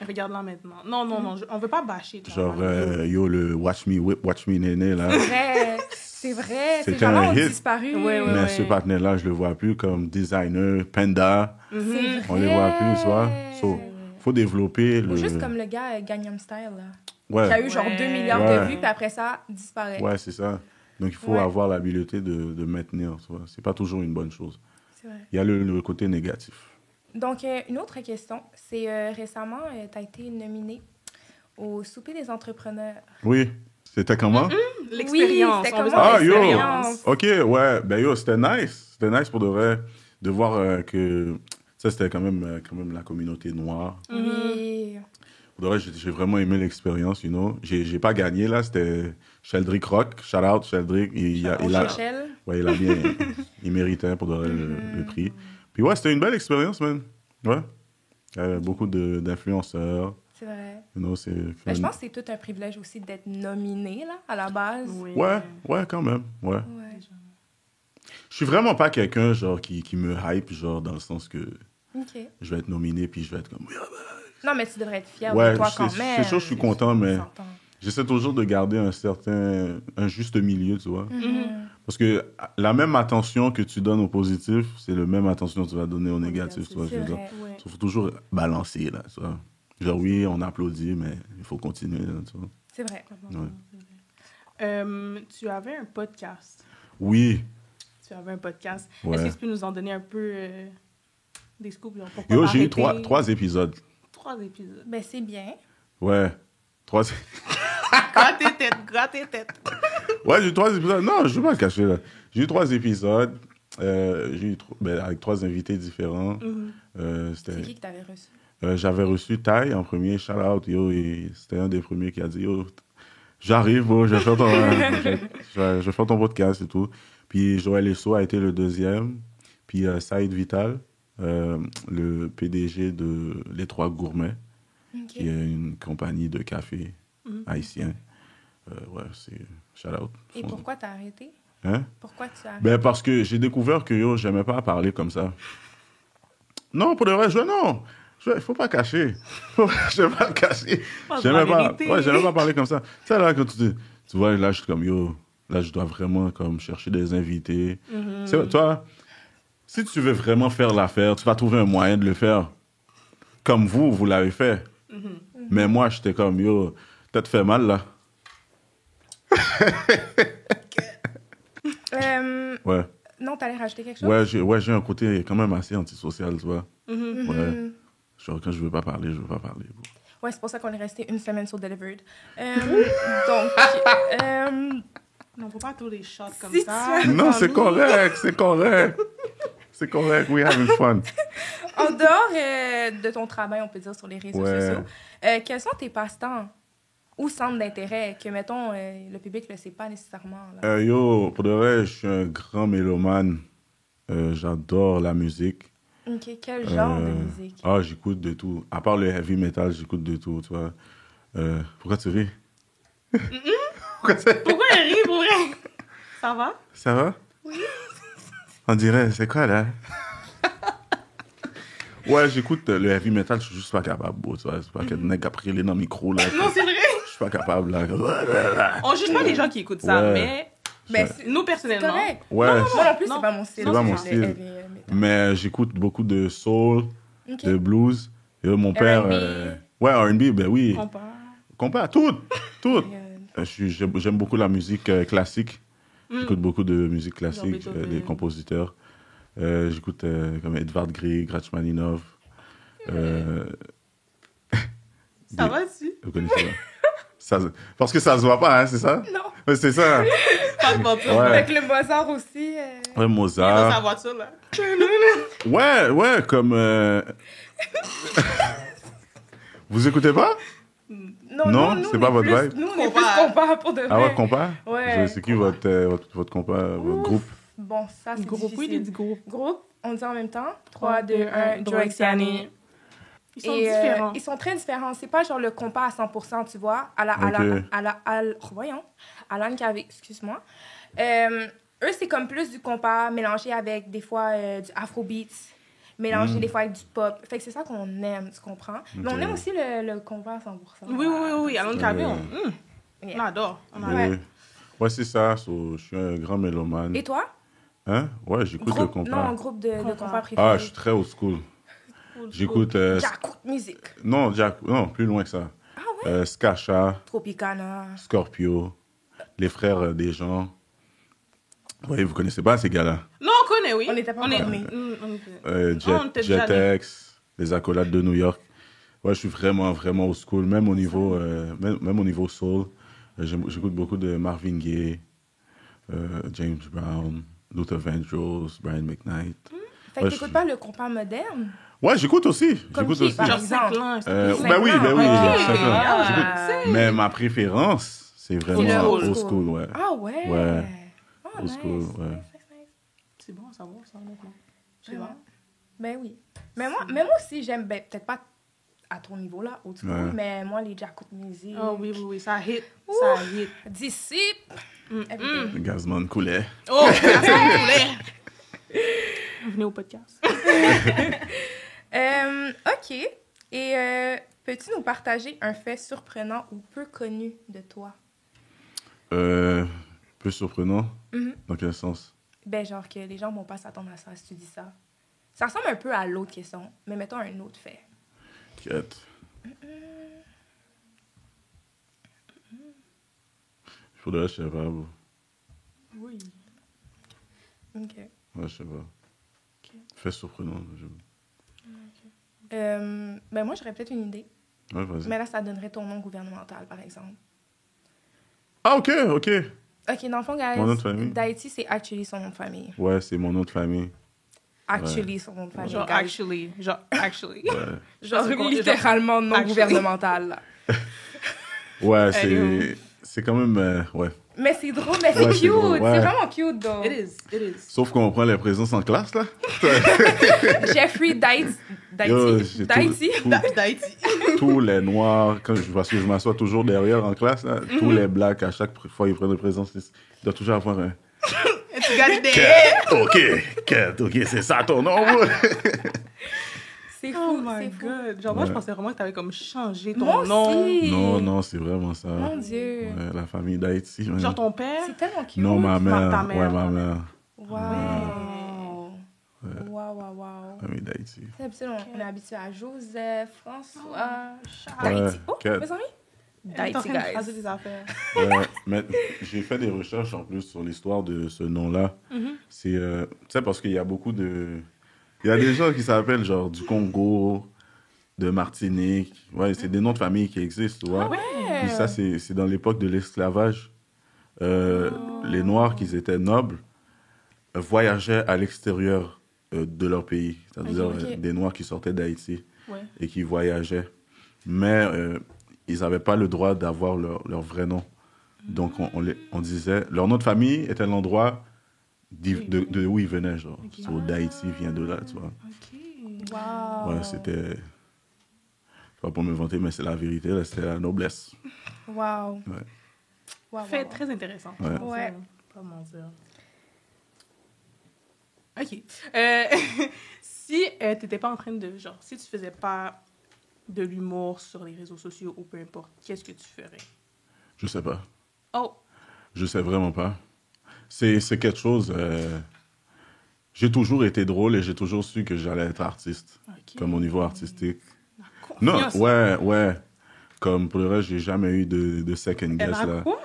Regarde-la maintenant. Non, on veut pas bâcher. Genre, yo, le Watch Me Whip, Watch Me Néné, là. C'est vrai. Ces C'était gens-là un ont hit. disparu. Mais ce partenaire-là, je le vois plus comme designer, Panda. On les voit plus, tu vois. Faut développer Ou juste comme le gars Gangnam Style, là. Ouais. Qui a eu genre 2 milliards de vues, puis après ça, disparaît. Ouais, c'est ça. Donc, il faut avoir l'habileté de maintenir. Tu vois. C'est pas toujours une bonne chose. C'est vrai. Il y a le côté négatif. Donc, une autre question, c'est récemment, tu as été nominé au Souper des entrepreneurs. Oui. C'était comment? L'expérience. Oui, c'était on veut comment savoir yo! l'expérience. OK, ouais. Ben, yo, c'était nice. C'était nice pour de vrai de voir que... Ça, c'était quand même la communauté noire. Oui. Pour de vrai, j'ai vraiment aimé l'expérience, you know. J'ai pas gagné, là. C'était Sheldrick Rock. Shout out, Sheldrick. Il a bien... il méritait pour de vrai le prix. Puis ouais, c'était une belle expérience, man. Ouais. Il y avait beaucoup d'influenceurs. C'est vrai. You know, Mais je pense que c'est tout un privilège aussi d'être nominé, là, à la base. Oui. Ouais, quand même. Ouais. Je suis vraiment pas quelqu'un, genre, qui me hype, genre, dans le sens que je vais être nominé, puis je vais être comme... Non, mais tu devrais être fier de toi quand même. C'est sûr, je suis content, mais j'essaie toujours de garder un juste milieu, tu vois. Parce que la même attention que tu donnes au positif, c'est la même attention que tu vas donner au négatif, tu vois. Il faut toujours balancer, là, tu vois. Genre, oui, on applaudit, mais il faut continuer, là, tu vois. C'est vrai. Ouais. Tu avais un podcast. Oui. Tu avais un podcast. Ouais. Est-ce que tu peux nous en donner un peu des scoops? Genre, Yo, j'ai eu 3 épisodes. 3 épisodes. Ben, c'est bien. Ouais. 3... Gratte tes têtes. Ouais, j'ai eu 3 épisodes. Non, je ne vais pas le cacher, là. J'ai eu 3 épisodes. Avec 3 invités différents. C'est qui que tu avais reçu? J'avais reçu Ty en premier, shout out, yo, et c'était un des premiers qui a dit, yo, j'arrive, bro, je vais faire ton podcast et tout. Puis Joël Esso a été le deuxième. Puis Saïd Vital, le PDG de Les Trois Gourmets, qui est une compagnie de café haïtien. Ouais, c'est shout out. Et pourquoi t'as arrêté? Hein? Pourquoi tu as arrêté? Ben, parce que j'ai découvert que, yo, j'aimais pas parler comme ça. Non, pour de vrai, il faut pas cacher. Je vais pas le cacher. J'aimais pas parler comme ça. Tu sais, là, quand tu vois, là, je suis comme, yo, là, je dois vraiment, comme, chercher des invités. Toi, si tu veux vraiment faire l'affaire, tu vas trouver un moyen de le faire. Comme vous l'avez fait. Mais moi, j'étais comme, yo, peut-être fait mal, là. Ouais. Non, t'allais rajouter quelque chose? Ouais, j'ai un côté quand même assez antisocial, tu vois. Ouais. Genre, quand je veux pas parler, je veux pas parler. Ouais, c'est pour ça qu'on est resté une semaine sur Delivered. Non, faut pas tous les shots comme Si ça. Non, c'est correct. C'est correct, we having fun. En dehors de ton travail, on peut dire, sur les réseaux sociaux, quels sont tes passe-temps ou centres d'intérêt que, mettons, le public ne le sait pas nécessairement? Là? Yo, pour de vrai, je suis un grand mélomane. J'adore la musique. OK, quel genre de musique? Ah, j'écoute de tout. À part le heavy metal, j'écoute de tout, tu vois. Pourquoi tu ris? Pourquoi elle rit, pour vrai? Ça va? Ça va? Oui. On dirait, c'est quoi, là? Ouais, j'écoute le heavy metal, je suis juste pas capable, bro, tu vois. C'est pas que nègre a pris les dans le micro, là. Non, c'est vrai. Je suis pas capable, là. On juge pas les gens qui écoutent ça, mais nous, personnellement... C'est correct. Ouais. Non, moi non plus, c'est pas mon style. C'est pas mon style. Mais j'écoute beaucoup de soul, de blues. Et mon père... ouais, R&B, ben oui. Compare, tout. J'aime beaucoup la musique classique. J'écoute beaucoup de musique classique, des compositeurs. J'écoute comme Edvard Grieg, Rachmaninov. Ça va, si? Vous connaissez ça? Parce que ça se voit pas, hein, c'est ça? Non. Ouais, c'est ça. Pas de mentir. Ouais. Avec le Mozart aussi. Ouais, Il est dans Mozart. sa voiture, là. Ouais, comme... Vous écoutez pas? Non, c'est pas votre vibe? Nous, on est plus compas pour de vrai. Ah ouais, compas? Ouais. C'est qui votre compas, votre groupe? Bon, ça, c'est Groupe, oui, il difficile. dit groupe. Groupe, on dit en même temps. 3, 2, 1, Joe Exani. Ils sont différents. Ils sont très différents. C'est pas genre le compas à 100%, tu vois. Voyons. À l'Anne excuse-moi. Eux, c'est comme plus du compas mélangé avec des fois du afrobeat, mélangé des fois avec du pop. Fait que c'est ça qu'on aime, tu comprends? Mais on aime aussi le compas à 100%. Oui. À l'Anne on adore. Ouais, c'est ça. Je suis un grand mélomane. Et toi? Hein? Ouais, j'écoute le compas. Non, un groupe de compas préféré. Ah, je suis très old school. J'écoute... Jack musique. Non, plus loin que ça. Ah ouais? Skacha, Tropicana. Scorpio, les frères des gens. Ouais, vous connaissez pas ces gars-là. Non, on connaît, oui. On n'était pas encore nés. On était déjà Jetex, les accolades de New York. Ouais, je suis vraiment, vraiment au school, même au niveau, même au niveau soul. J'écoute beaucoup de Marvin Gaye, James Brown, Luther Vandross, Brian McKnight. Fait que Ouais, t'écoutes pas le compas moderne? Ouais, j'écoute aussi. Comme J'écoute qui, aussi. par Genre exemple? 5 ans. Ben oui, ben oui. Ok. cinq ans. Ah. J'écoute- Mais ma préférence, c'est C'est le vraiment old old school. school, ouais. Ah ouais? Ouais. Oh, Old nice. school, ouais. Nice, nice, nice. C'est bon, ça va, ça, honnêtement. Je sais Ouais. pas. Ben oui. Mais moi aussi, j'aime, ben, peut-être pas à ton niveau-là, old school, Ouais. mais moi, les Jacob Music, Oh oui, oui, oui, ça hit. Ouh. Ça hit. Disciple, everything. Gazman coulet. Oh, personne voulait. Venez au podcast. OK. Et peux-tu nous partager un fait surprenant ou peu connu de toi? Peu surprenant. Mhm. Dans quel sens? Ben, genre que les gens vont pas s'attendre à ça si tu dis ça. Ça ressemble un peu à l'autre question, mais mettons un autre fait. Quête. Faudrait, je sais pas. Bro. Oui. OK. Ouais, je sais pas. Fait surprenant. Ben moi, j'aurais peut-être une idée. Ouais, vas-y. Mais là, ça donnerait ton nom gouvernemental, par exemple. Ah, ok, ok. OK, dans le fond, guys, Mon nom de famille? Daïti, c'est actually son nom de famille. Ouais, c'est mon nom de famille. Actually, son nom de famille, Genre, guys. actually. Ouais, Genre, Genre, littéralement non actually. gouvernemental, là. ouais Anyway. c'est quand même... ouais. Mais c'est drôle, mais c'est Ouais, c'est cute. drôle, ouais. C'est vraiment cute, though. It is, it is. Sauf qu'on prend les présences en classe, là. Jeffrey Daïti. Yo, Daïti. j'ai Daïti. D'Haïti. tous les noirs, parce que je m'assois toujours derrière en classe, là, tous les blacks, à chaque fois ils prennent des présences, ils doivent toujours avoir un... Tu gagnes des... Kate, ok, c'est ça ton nom, bro. C'est fou, Oh my c'est fou. god. Genre, moi, je Ouais. pensais vraiment que t'avais comme changé ton Moi nom. aussi. Non, c'est vraiment ça. Mon Dieu. Ouais, la famille d'Haïti. ouais. Genre, ton père. C'est tellement cute. Non, ma mère. ta mère, Ouais, ma ta mère. Wow. Wow, wow, wow. Famille d'Haïti. D'habitude, on est habitué à Joseph, François, Ouais, Daïti. Oh, Kate. mes amis? Elle est en Daïti, train de phraser guys. des affaires. Ouais, mais j'ai fait des recherches en plus sur l'histoire de ce nom-là. C'est, tu sais, parce qu'il y a beaucoup de... Il y a des gens qui s'appellent genre du Congo, de Martinique. Ouais, c'est des noms de famille qui existent, tu vois. Puis ça, c'est dans l'époque de l'esclavage. Les Noirs, qui étaient nobles, voyageaient à l'extérieur de leur pays. C'est-à-dire Ok. des Noirs qui sortaient d'Haïti Ouais. et qui voyageaient. Mais ils n'avaient pas le droit d'avoir leur vrai nom. Donc, on disait... Leur nom de famille était l'endroit de où ils venaient, genre. Ok. So, d'Haïti vient de là, tu vois. Ok. Wow. Ouais, c'était... Pas pour me vanter, mais c'est la vérité, là, c'était la noblesse. Wow. Ouais. Wow, Fait wow. très intéressant. Ouais. Ouais. Pas mentir. Ok. Si t'étais pas en train de... Genre, si tu faisais pas de l'humour sur les réseaux sociaux ou peu importe, qu'est-ce que tu ferais? Je sais pas. Oh! Je sais vraiment pas. C'est quelque chose... J'ai toujours été drôle et j'ai toujours su que j'allais être artiste. Ok. Comme au niveau artistique. La Non, confiance. ouais. Comme pour le reste, j'ai jamais eu de second Elle guess, a là. quoi?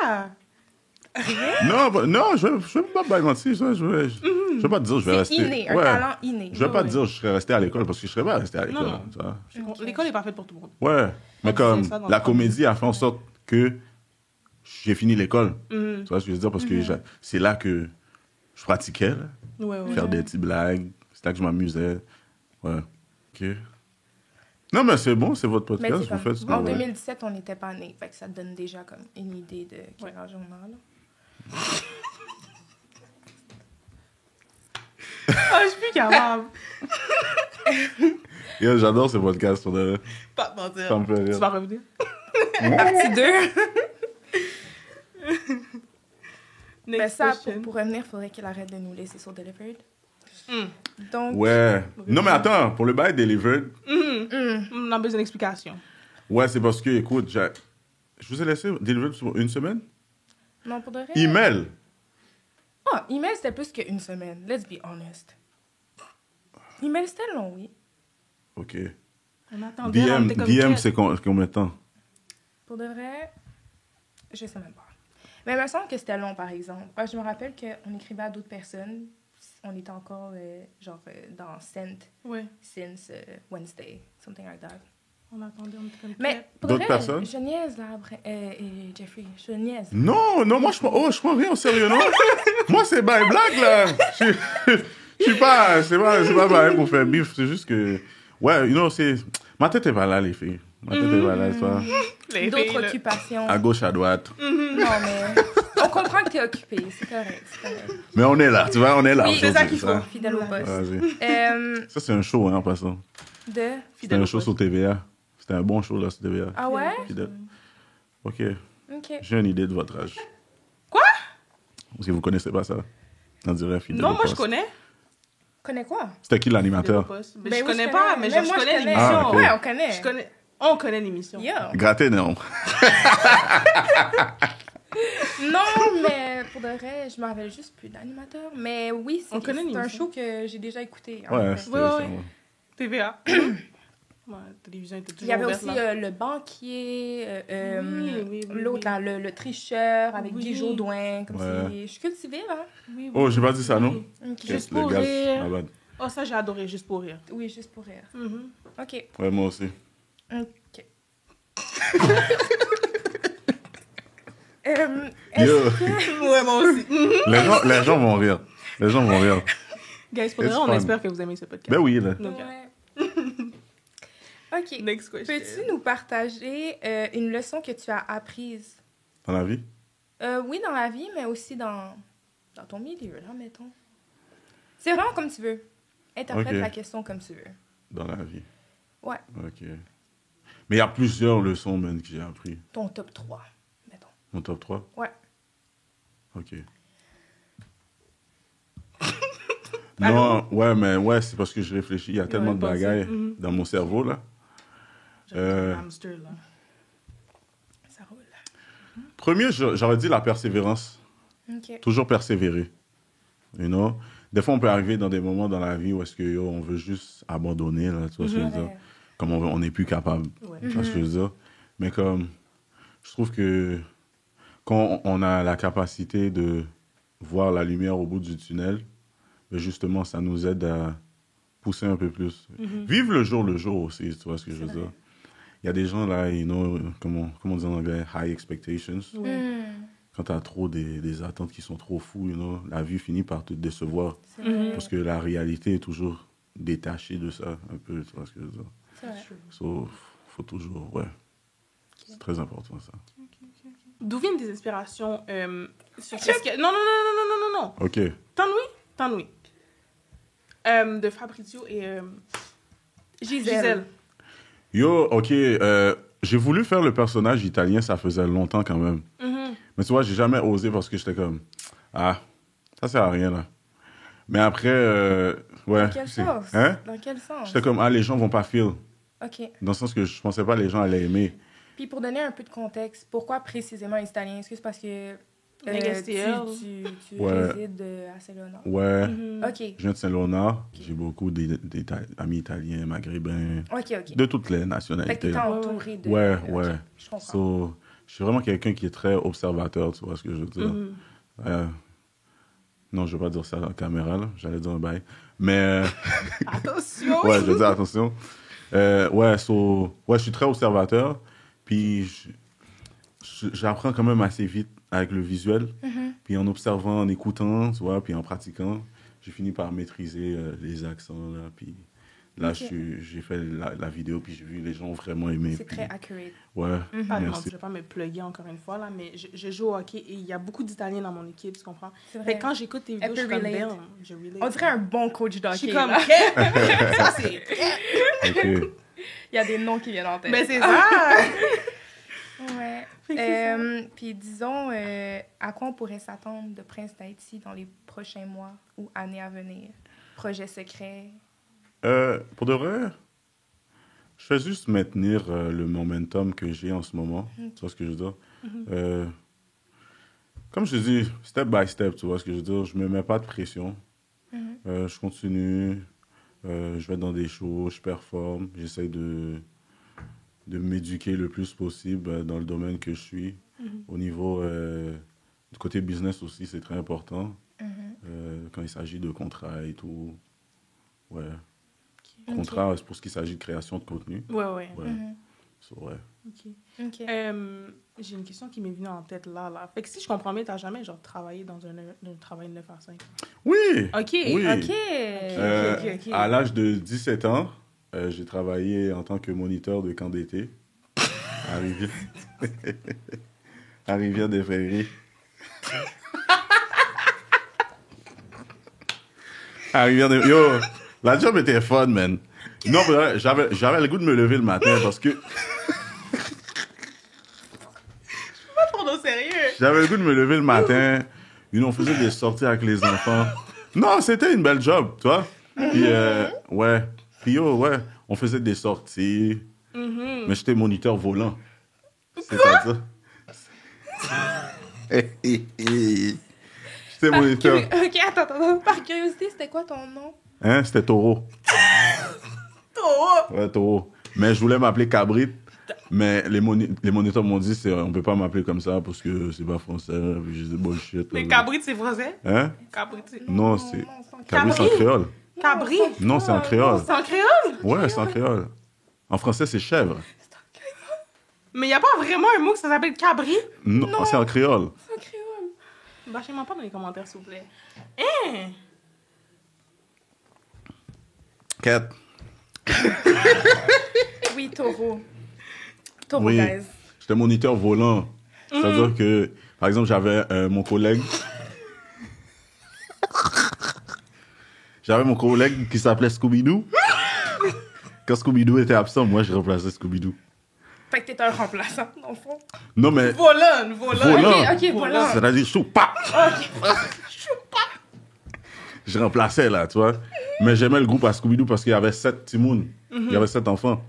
Non, je vais pas mentir, ça. Je vais pas te dire je vais C'est rester... inné, un Ouais. talent inné. Je vais pas Ouais. te dire je serais resté à l'école parce que je serais pas resté à l'école. Non. Tu vois. Ok. L'école est pas faite pour tout le monde. Ouais, mais On comme disait ça dans la le comédie a fait en sorte que j'ai fini l'école. Mhm. Tu vois ce que je veux dire? Parce que c'est là que je pratiquais, là, Ouais. faire des petites blagues. C'est là que je m'amusais. Ouais. OK. Non, mais c'est bon, c'est votre Mais podcast. c'est Vous comme, faites ce que en vous voulez. 2017, on n'était pas nés. Fait que ça te donne déjà comme une idée de quel âge on a, là. Ah, je suis plus capable. Yeah, j'adore ce podcast. Ça me Pas te mentir. fait Tu rire. vas revenir? Partie 2. Mais Next ça, question. pour revenir, il faudrait qu'il arrête de nous laisser sur Delivered. Mm. Donc, Ouais. Non, mais attends, pour le bail Delivered, On a besoin d'explications. ouais, c'est parce que, écoute, je vous ai laissé Delivered sur une semaine. non, pour de vrai. Email. Ah, email, c'était plus qu'une semaine. Let's be honest. Email, c'était long, oui. OK. On attendait. DM, c'est combien de temps? Pour de vrai, je sais même pas. Mais il me semble que c'était long, par exemple. Moi, je me rappelle qu'on écrivait à d'autres personnes. On était encore, dans Sent Ouais. since Wednesday, something like that. On attendait, on était comme... Mais pour D'autres vrai, personnes? je niaise, là, après. Et Jeffrey, je niaise. Non, moi, je prends rien au sérieux, non? Moi, c'est pas une blague, là. Je suis pas... C'est pas pareil pour faire bif. C'est juste que... Ouais, c'est... Ma tête est pas là, les filles. Ma tête est pas là, toi. Les filles, D'autres là. occupations. À gauche, à droite. Non, mais on comprend que t'es occupé. C'est correct, c'est correct. Mais on est là, tu vois, on est là. Oui, c'est aujourd'hui, ça qu'il faut. Fidèle au poste. Vas-y. Ça, c'est un show, hein, en passant. C'était Fidèle un au show poste. sur TVA. C'était un bon show, là, sur TVA. Ah ouais? Fidèle. OK. OK. J'ai une idée de votre âge. Quoi? Parce que vous connaissez pas ça. On dirait Fidèle Non, au moi, je poste. connais. Connais quoi? C'était qui Fidèle au l'animateur? poste. Ben Mais je oui, connais pas, mais Même je moi, connais l'émission. Ah, ok. Ouais, on connaît. On connaît l'émission. Yo. Gratter, non. Non, mais pour de vrai, je me rappelle juste plus d'animateur. Mais oui, On connaît c'est un l'émission. show que j'ai déjà écouté. en Ouais, effet. c'était Ouais, ça. ouais. ouais. TVA. Ouais, la télévision était toujours Il y avait ouverte, aussi là. le banquier, Oui, l'autre, là, le tricheur avec Oui. Guy Jodoin. Comme Ouais. si... Je suis cultivée, là. Oui, Oh, j'ai pas dit ça, non? Ok. Juste Le pour gaz, rire. ah, bad. Oh, ça, j'ai adoré, juste pour rire. Oui, juste pour rire. Mhm. OK. Ouais, moi aussi. OK. Yo, Ouais, moi aussi. les gens vont rire. Les gens vont rire. Guys, pour It's vrai, on fun. espère que vous aimez ce podcast. Ben oui, là. Donc, Ouais. OK. next question. Peux-tu nous partager une leçon que tu as apprise? Dans la vie? Oui, dans la vie, mais aussi dans ton milieu, là, mettons. C'est vraiment comme tu veux. Interprète Ok. la question comme tu veux. Dans la vie. Ouais. OK. Mais il y a plusieurs leçons, man, que j'ai appris. Ton top 3, mettons. Mon top 3? Ouais. OK. Non, ouais, mais ouais, c'est parce que je réfléchis. Il y a tellement de pensez. bagailles Mhm. dans mon cerveau, là. J'avais un hamster, là. Ça roule. Premier, j'aurais dit la persévérance. OK. Toujours persévérer. You know? Des fois, on peut arriver dans des moments dans la vie où est-ce que, on veut juste abandonner, là, tu vois ce que je veux dire? Ouais. Comme on n'est plus capable. Ouais. Tu vois ce que je veux dire? Mais comme, je trouve que quand on a la capacité de voir la lumière au bout du tunnel, ben justement, ça nous aide à pousser un peu plus. Vivre le jour aussi, tu vois ce que je veux dire? Il y a des gens là, you know, comment on dit en anglais, high expectations. Quand tu as trop des attentes qui sont trop fous, you know, la vie finit par te décevoir. C'est vrai. Parce que la réalité est toujours détachée de ça, un peu, tu vois ce que je veux dire? C'est vrai. So, faut toujours, ouais. C'est très important, ça. D'où viennent tes inspirations sur qu'est-ce que... Non, non, non, non, non, non, non. OK. Tanwi. De Fabrizio et Gisèle. Gisèle. Yo, OK, j'ai voulu faire le personnage italien, ça faisait longtemps quand même. Mais tu vois, j'ai jamais osé parce que j'étais comme, ah, ça sert à rien, là. Mais après, ouais. Dans quel sens? Hein? Dans quel sens? J'étais comme, ah, les gens vont pas feel. OK. Dans le sens que je pensais pas que les gens allaient aimer. Puis pour donner un peu de contexte, pourquoi précisément italien? Est-ce que c'est parce que Linguistique. tu Ouais. résides à Saint-Léonard? Ouais. OK. Je viens de Saint-Léonard. J'ai beaucoup d'amis italiens, maghrébins, OK, OK. de toutes les Fait que nationalités. t'es entouré de... Ouais, OK, ouais. je comprends. So, je suis vraiment quelqu'un qui est très observateur, tu vois ce que je veux dire. Non, je ne vais pas dire ça à la caméra, là. J'allais dire un bail. Mais, Attention. ouais, je veux dire attention. Ouais, je suis très observateur. Puis, j'apprends quand même assez vite avec le visuel. Puis, en observant, en écoutant, tu vois, puis en pratiquant, j'ai fini par maîtriser les accents, là. Puis, là, Ok. j'ai fait la vidéo, puis j'ai vu les gens ont vraiment aimé. C'est puis, très accurate. ouais, Ah, non, merci. je vais pas me plugger encore une fois, là, mais je joue au hockey et il y a beaucoup d'Italiens dans mon équipe, tu comprends? C'est Fait vrai. que quand j'écoute tes vidéos, Elle je suis peut comme, relate. damn, je relate. On dirait un bon coach d'hockey. Je suis comme, là. OK. Ça, c'est... OK. Il y a des noms qui viennent en tête. Mais c'est ça. Ouais. Fait que c'est Puis disons, à quoi on pourrait s'attendre de Prince d'Haïti dans les prochains mois ou années à venir? Projet secret? Pour de vrai, je fais juste maintenir le momentum que j'ai en ce moment. Tu vois ce que je veux dire? Comme je te dis, step by step, tu vois ce que je veux dire? Je me mets pas de pression. Je continue. Je vais dans des shows, je performe. J'essaie de m'éduquer le plus possible dans le domaine que je suis. Au niveau Du côté business aussi, c'est très important. Quand il s'agit de contrats et tout. Ouais. Contrat, c'est pour ce qui s'agit de création de contenu. Ouais. Ouais. So, ouais. OK. J'ai une question qui m'est venue en tête là. Fait que si je comprends bien, t'as jamais genre travaillé dans un travail de 9 à 5? Oui! OK. Oui. OK. Ok. À l'âge de 17 ans, j'ai travaillé en tant que moniteur de camp d'été à Rivière, à Rivière-des-Prairies. À Rivière-des... Yo, la job était fun, man. Non, mais ouais, j'avais le goût de me lever le matin parce que Pas trop au sérieux. j'avais le goût de me lever le matin. On faisait des sorties avec les enfants. Non, c'était une belle job, tu vois. Puis, ouais. Puis, yo, ouais, on faisait des sorties. Mais j'étais moniteur volant. C'est ça, ça. J'étais moniteur. OK, attends. Par curiosité, c'était quoi ton nom? Hein, c'était Taureau. Taureau? Ouais, Taureau. Mais je voulais m'appeler Cabrit. Mais les moniteurs m'ont dit, on peut pas m'appeler comme ça parce que c'est pas français. Puis j'ai dit bullshit. Mais Cabrit, c'est français? Hein? Cabrit, c'est... Non, c'est... Cabrit, c'est en créole. Cabrit? Non, c'est en créole. C'est en créole? Ouais, c'est en créole. En français, c'est chèvre. Mais il n'y a pas vraiment un mot qui s'appelle cabri? Non, c'est en créole. C'est un créole. Bâchez-moi pas dans les commentaires, s'il vous plaît. Hein? Cat. Oui, taureau. Taureau, Oui. guys. J'étais moniteur volant. C'est-à-dire que, par exemple, j'avais mon collègue. J'avais mon collègue qui s'appelait Scooby-Doo. Quand Scooby-Doo était absent, moi, je remplaçais Scooby-Doo. Fait que t'étais un remplaçant, dans le fond. Non, mais... Volant. Volant. OK, voilà. C'est-à-dire, choupa. Je remplaçais, là, tu vois. Mais j'aimais le groupe à Scooby-Doo parce qu'il y avait 7 timounes. Il y avait 7 enfants.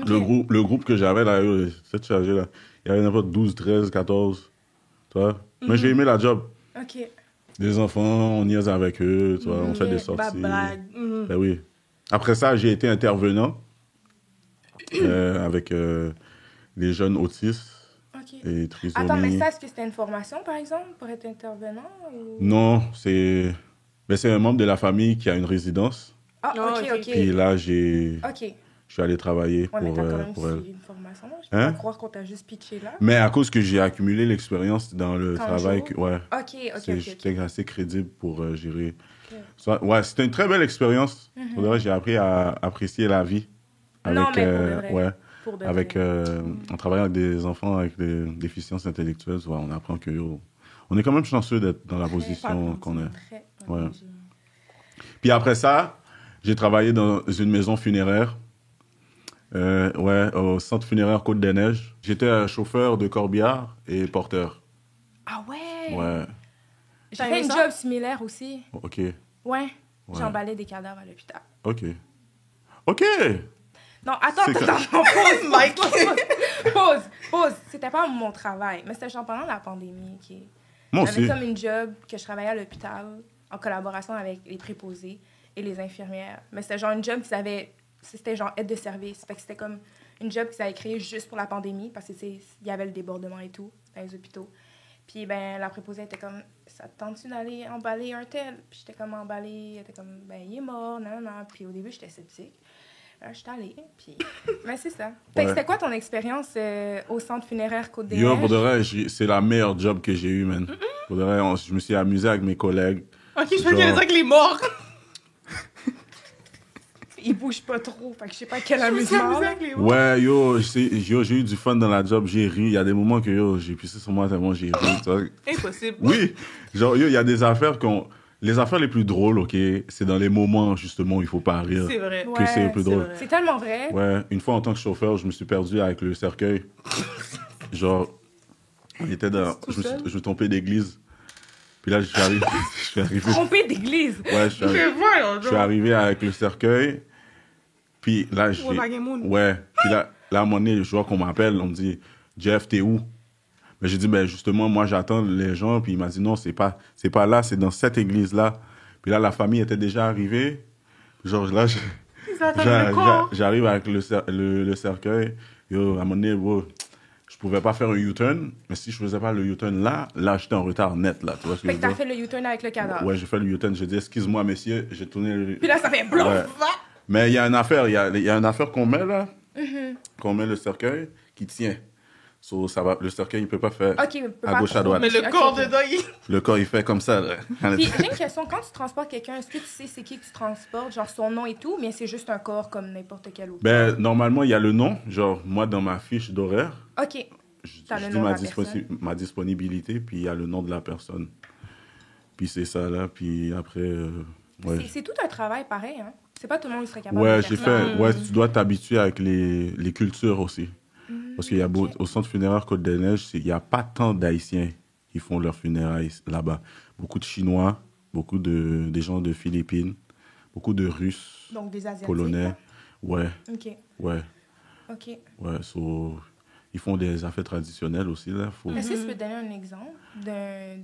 Ok. Le groupe que j'avais, là, 7 chargés, là, il y avait n'importe 12, 13, 14, tu vois. Mais j'ai aimé la job. OK. Des enfants, on niaise avec eux, tu vois, on fait des sorties. Blague. Ben oui. Après ça, j'ai été intervenant avec les jeunes autistes OK. et trisomies. Attends, mais ça, est-ce que c'était une formation, par exemple, pour être intervenant? Ou... Non, c'est un membre de la famille qui a une résidence. Ah, Ah, OK. ok. Puis là, OK. je suis allé travailler Ouais, mais pour, t'as quand même pour elle. suivi une formation, là. Je peux Hein? pas croire qu'on t'a juste pitché là. Mais à cause que j'ai accumulé l'expérience dans le Quand travail, jour? ouais, OK. j'étais assez crédible pour gérer. Ça, ouais, c'était une très belle expérience. Pour de vrai, j'ai appris à apprécier la vie. Avec, Non, mais pour de vrai. ouais, Pour de avec, vrai. en travaillant avec des enfants avec des déficiences intellectuelles, ouais, on apprend que on est quand même chanceux d'être dans la position qu'on est. Très. Ouais. Puis après ça, j'ai travaillé dans une maison funéraire. Au centre funéraire Côte-des-Neiges. J'étais chauffeur de corbillard et porteur. Ah ouais? Ouais, J'ai T'as fait aimé une ça? job similaire aussi. ok, Ouais. Ouais. J'emballais des cadavres à l'hôpital. ok. Ok! Non, attends, C'est pause, Mike. Pause. C'était pas mon travail, mais c'était genre pendant la pandémie. Moi J'avais aussi. comme une job que je travaillais à l'hôpital en collaboration avec les préposés et les infirmières. Mais c'était genre une job qui avait... C'était genre aide de service. Fait que c'était comme une job qui s'avait créée juste pour la pandémie parce que il y avait le débordement et tout dans les hôpitaux. Puis ben la préposée était comme ça te tente-tu d'aller emballer un tel? Puis j'étais comme emballée, elle était comme ben il est mort, non. Puis au début j'étais sceptique. Là j'étais allée, puis ben c'est ça. Fait que Ouais. c'était quoi ton expérience au centre funéraire Côte-des-Neiges? Yo, pour de vrai, c'est la meilleure job que j'ai eue, man. Pour de vrai, je me suis amusé avec mes collègues. Ok, je Genre- veux dire qu'il est mort. Il bouge pas trop, fait que je sais pas quel Je me suis amusement. amusée avec les morts. Ouais, j'ai eu du fun dans la job, j'ai ri. Il y a des moments que, j'ai pissé sur moi tellement j'ai ri, tu vois. Impossible. Oui, genre, il y a des affaires les affaires les plus drôles, ok, c'est dans les moments, justement, où il faut pas rire. C'est vrai. Que c'est un peu c'est drôle. vrai. C'est tellement vrai. Ouais, une fois en tant que chauffeur, je me suis perdu avec le cercueil. Genre, on était dans... Tout Je me seul? suis trompé d'église. Puis là, je suis arrivé... Trompé d'église. Ouais, je suis arrivé avec le cercueil. Puis là, Ouais, Baguemoun. Ouais. Puis là, à un moment donné, je vois qu'on m'appelle, on me dit « Jeff, t'es où? » Mais j'ai dit « Ben justement, moi, j'attends les gens. » Puis il m'a dit « Non, c'est pas là, c'est dans cette église-là. » Puis là, la famille était déjà arrivée. Genre, là, Ils attendent le corps. j'arrive avec le cercueil. Yo, à un moment donné, bro, je pouvais pas faire un U-turn, mais si je faisais pas le U-turn là, j'étais en retard net, là. Tu vois ce que Fait je que veux t'as dire? fait le U-turn avec le cadavre. Ouais, j'ai fait le U-turn. J'ai dit, excuse-moi, messieurs, j'ai tourné le... Puis là, ça fait blanc. Ouais. Mais il y a une affaire, il y a une affaire qu'on met là, qu'on met le cercueil, qui tient. So, ça va, le cercueil, il peut pas faire Ok, mais à gauche, à droite. Mais le Ok, corps ok. dedans, il... Le corps, il fait comme ça, là. Puis j'ai une question. Quand tu transportes quelqu'un, est-ce que tu sais c'est qui que tu transportes, genre son nom et tout, mais c'est juste un corps comme n'importe quel autre? Ben, normalement, il y a le nom. Genre, moi, dans ma fiche d'horaire, Ok. T'as le je dis nom de la personne. ma disponibilité, puis il y a le nom de la personne. Puis c'est ça, là. Puis après, ouais. C'est tout un travail pareil, hein? C'est pas tout le monde qui serait capable Ouais, de faire j'ai ça. fait... Ouais, tu dois t'habituer avec les cultures aussi. Parce qu'il y a au centre funéraire Côte-des-Neiges, il n'y a pas tant d'Haïtiens qui font leurs funérailles là-bas. Beaucoup de Chinois, beaucoup des gens de Philippines, beaucoup de Russes, Donc des Asiatiques. Polonais. là? Ouais, Ok. ouais, Ok. ouais. So, ils font des affaires traditionnelles aussi, là. Est-ce que tu peux donner un exemple d'un...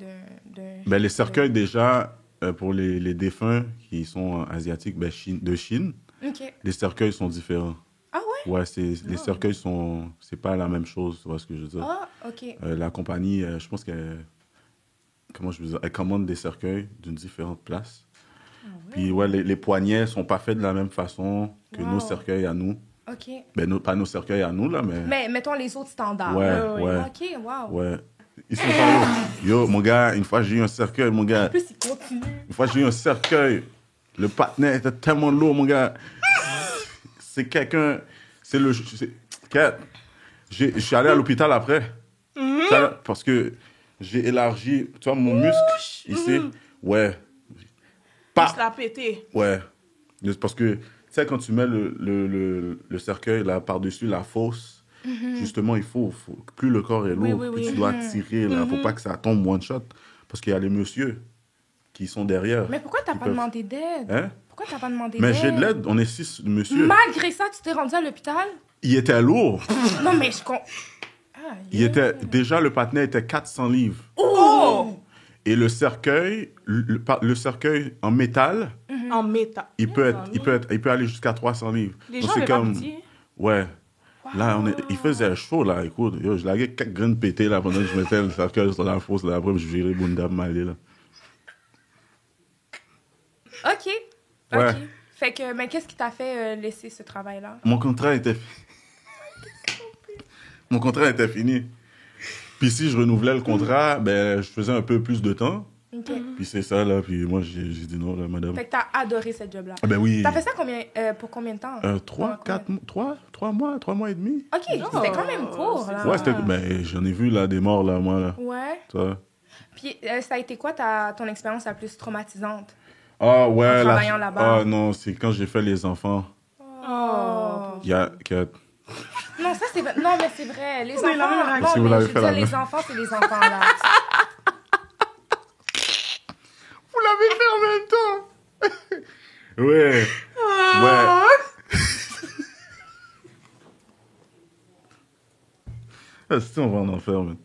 Ben, les cercueils, déjà, pour les défunts qui sont asiatiques, ben, de Chine, Ok. les cercueils sont différents. Ah ouais? Ouais, les cercueils sont... C'est pas la même chose, tu vois ce que je veux dire. Ah, ok. La compagnie, je pense qu'elle... Comment je veux dire? Elle commande des cercueils d'une différente place. Puis, ouais, les poignets sont pas faits de la même façon que nos cercueils à nous. Ok. Ben, pas nos cercueils à nous, là, mais... Mais mettons les autres standards. Ouais, là. ouais. Ok, wow. Ouais. Ils sont pas yo, mon gars, une fois j'ai eu un cercueil, mon gars. En plus, ils continuent. Une fois j'ai eu un cercueil. Le partenaire était tellement lourd, mon gars. C'est quelqu'un... C'est le... Je suis allé à l'hôpital après. Parce que j'ai élargi, tu vois, mon muscle ici. Ouais. Il se l'a pété. Ouais. Parce que, tu sais, quand tu mets le cercueil là, par-dessus la fosse, justement, plus le corps est lourd, oui, plus oui. tu dois tirer, là. Faut pas que ça tombe one shot. Parce qu'il y a les messieurs qui sont derrière. Mais pourquoi t'as Qui pas peuvent- demandé d'aide? Hein? Pourquoi t'as pas demandé Mais d'aide? j'ai de l'aide, on est 6 monsieur. Malgré ça, tu t'es rendu à l'hôpital? Il était lourd. Non, mais je comprends. Ah, Déjà, le partenaire était 400 livres. Oh! Et le cercueil, le cercueil en métal, En métal. il peut aller jusqu'à 300 livres. Les Donc, gens c'est avaient pas pitié. Ouais. Là, il faisait chaud, là. Écoute, yo, je laguais 4 graines pétées, là, pendant que je mettais le cercueil sur la fosse, là. Après, je virais Bunda Malé, là. OK. Ouais. OK. Fait que, mais qu'est-ce qui t'a fait laisser ce travail-là? Mon contrat était fini. Puis si je renouvelais le contrat, ben, je faisais un peu plus de temps. OK. Puis c'est ça, là. Puis moi, j'ai dit non, là, madame. Fait que t'as adoré cette job-là. Ah ben oui. T'as fait ça pour combien de temps? 3 mois et demi. OK, c'était quand même court, là. Ouais, ben, j'en ai vu, là, des morts, là, moi, là. Ouais. Ça. Puis, ça a été quoi ton expérience la plus traumatisante? Ah, ouais, En travaillant là-bas. Ah, non, c'est quand j'ai fait les enfants. Oh. Il y a... Non, ça, c'est... Non, mais c'est vrai. Les Vous avez la même enfants... réaction. Non, Si vous mais l'avez je fait veux dire, la les même. enfants, c'est les enfants, là. Vous l'avez fait en même temps. Ouais. Ah. Ouais. Ah, si on va en enfer, man.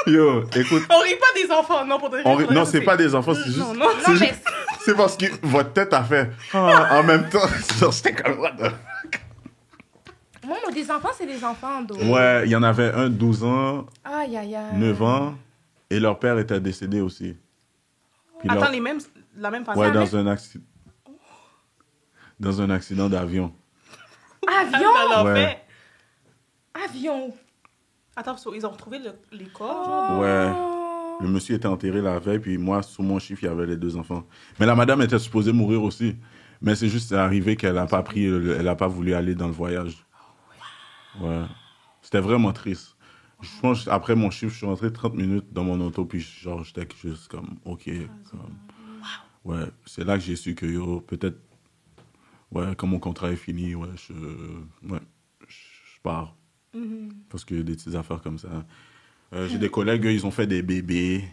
Yo, écoute. On rit pas des enfants, non, pour te rire. Non, c'est pas des enfants, c'est juste... Non, non. c'est Non, mais... juste- C'est parce que votre tête a fait... Ah, en même temps. Genre, c'était comme... what the- Moi, des enfants, c'est des enfants, d'eau. Ouais, il y en avait un de 12 ans, Aïe, aïe, aïe. 9 ans, et leur père était décédé aussi. Puis Attends, leur- la même façon. Ouais, dans un accident d'avion. Avion! Alors, Ouais. fait. Avion! Attends, ils ont retrouvé les corps, genre. Ouais. Oh. Le monsieur était enterré la veille, puis moi, sous mon chiffre, il y avait les 2 enfants. Mais la madame était supposée mourir aussi. Mais c'est juste arrivé qu'elle n'a pas elle n'a pas voulu aller dans le voyage. Ouais. C'était vraiment triste. Je pense, après mon chiffre, je suis rentré 30 minutes dans mon auto, puis genre, j'étais juste comme, OK. Ouais, c'est là que j'ai su que, yo, peut-être, ouais, quand mon contrat est fini, ouais, je pars. Parce que des petites affaires comme ça. J'ai des collègues, eux, ils ont fait des bébés.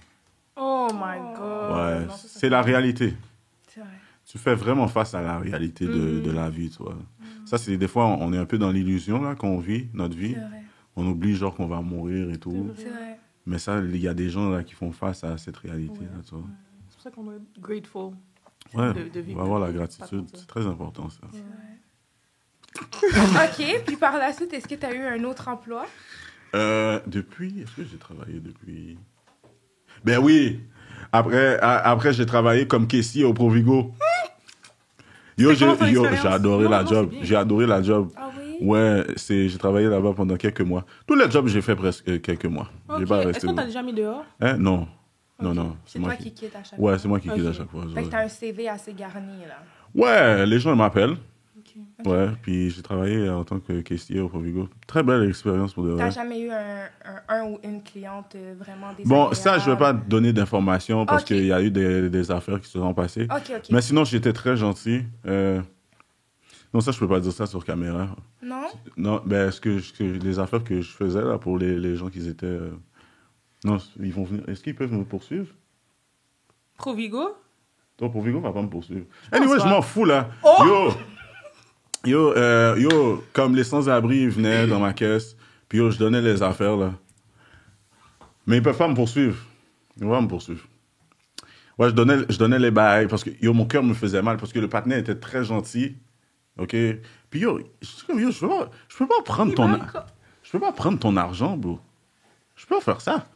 Oh my god. Ouais, Non, ça, c'est la réalité. C'est vrai. Tu fais vraiment face à la réalité de la vie, toi. Ça, c'est des fois, on est un peu dans l'illusion, là, qu'on vit notre vie. C'est vrai. On oublie, genre, qu'on va mourir et tout. C'est vrai. Mais ça, il y a des gens, là, qui font face à cette réalité-là, tu vois. C'est pour ça qu'on est grateful. Ouais, de vivre. on va avoir la Pas gratitude. comme ça. C'est très important, ça. OK, puis par la suite, est-ce que tu as eu un autre emploi? Depuis... Est-ce que j'ai travaillé depuis... Ben oui! Après j'ai travaillé comme caissier au Provigo. Yo, j'ai adoré la job. J'ai adoré la job. Ah oui? Ouais, j'ai travaillé là-bas pendant quelques mois. Tous les jobs, j'ai fait presque quelques mois. J'ai Ok. pas Est-ce resté. qu'on t'a déjà mis dehors? Hein? Non. Non, Ok. non. C'est toi qui quitte à chaque Ouais, fois. c'est moi qui quitte à Ok. chaque fois. Fait que t'as un CV assez garni, là. Ouais, les gens m'appellent. Ok. Ouais, puis j'ai travaillé en tant que caissier au Provigo. Très belle expérience pour de T'as vrai. jamais eu un ou une cliente vraiment désagréable? Bon, ça, je ne vais pas donner d'informations parce Ok. qu'il y a eu des affaires qui se sont passées. Ok. Mais sinon, j'étais très gentil. Non, ça, je peux pas dire ça sur caméra. Non? Non, ben, les affaires que je faisais là pour les gens qui étaient. Non, ils vont venir. Est-ce qu'ils peuvent me poursuivre? Provigo? Toi, Provigo va pas me poursuivre. Anyway, je pas. m'en fous là. Oh! Yo, comme les sans-abri venaient dans ma caisse, puis yo, je donnais les affaires là. Mais ils peuvent pas me poursuivre. Ils vont pas me poursuivre. Ouais, je donnais les bails parce que yo, mon cœur me faisait mal parce que le partenaire était très gentil. OK? Puis yo, je peux pas prendre je peux pas prendre ton argent, bro. Je peux pas faire ça.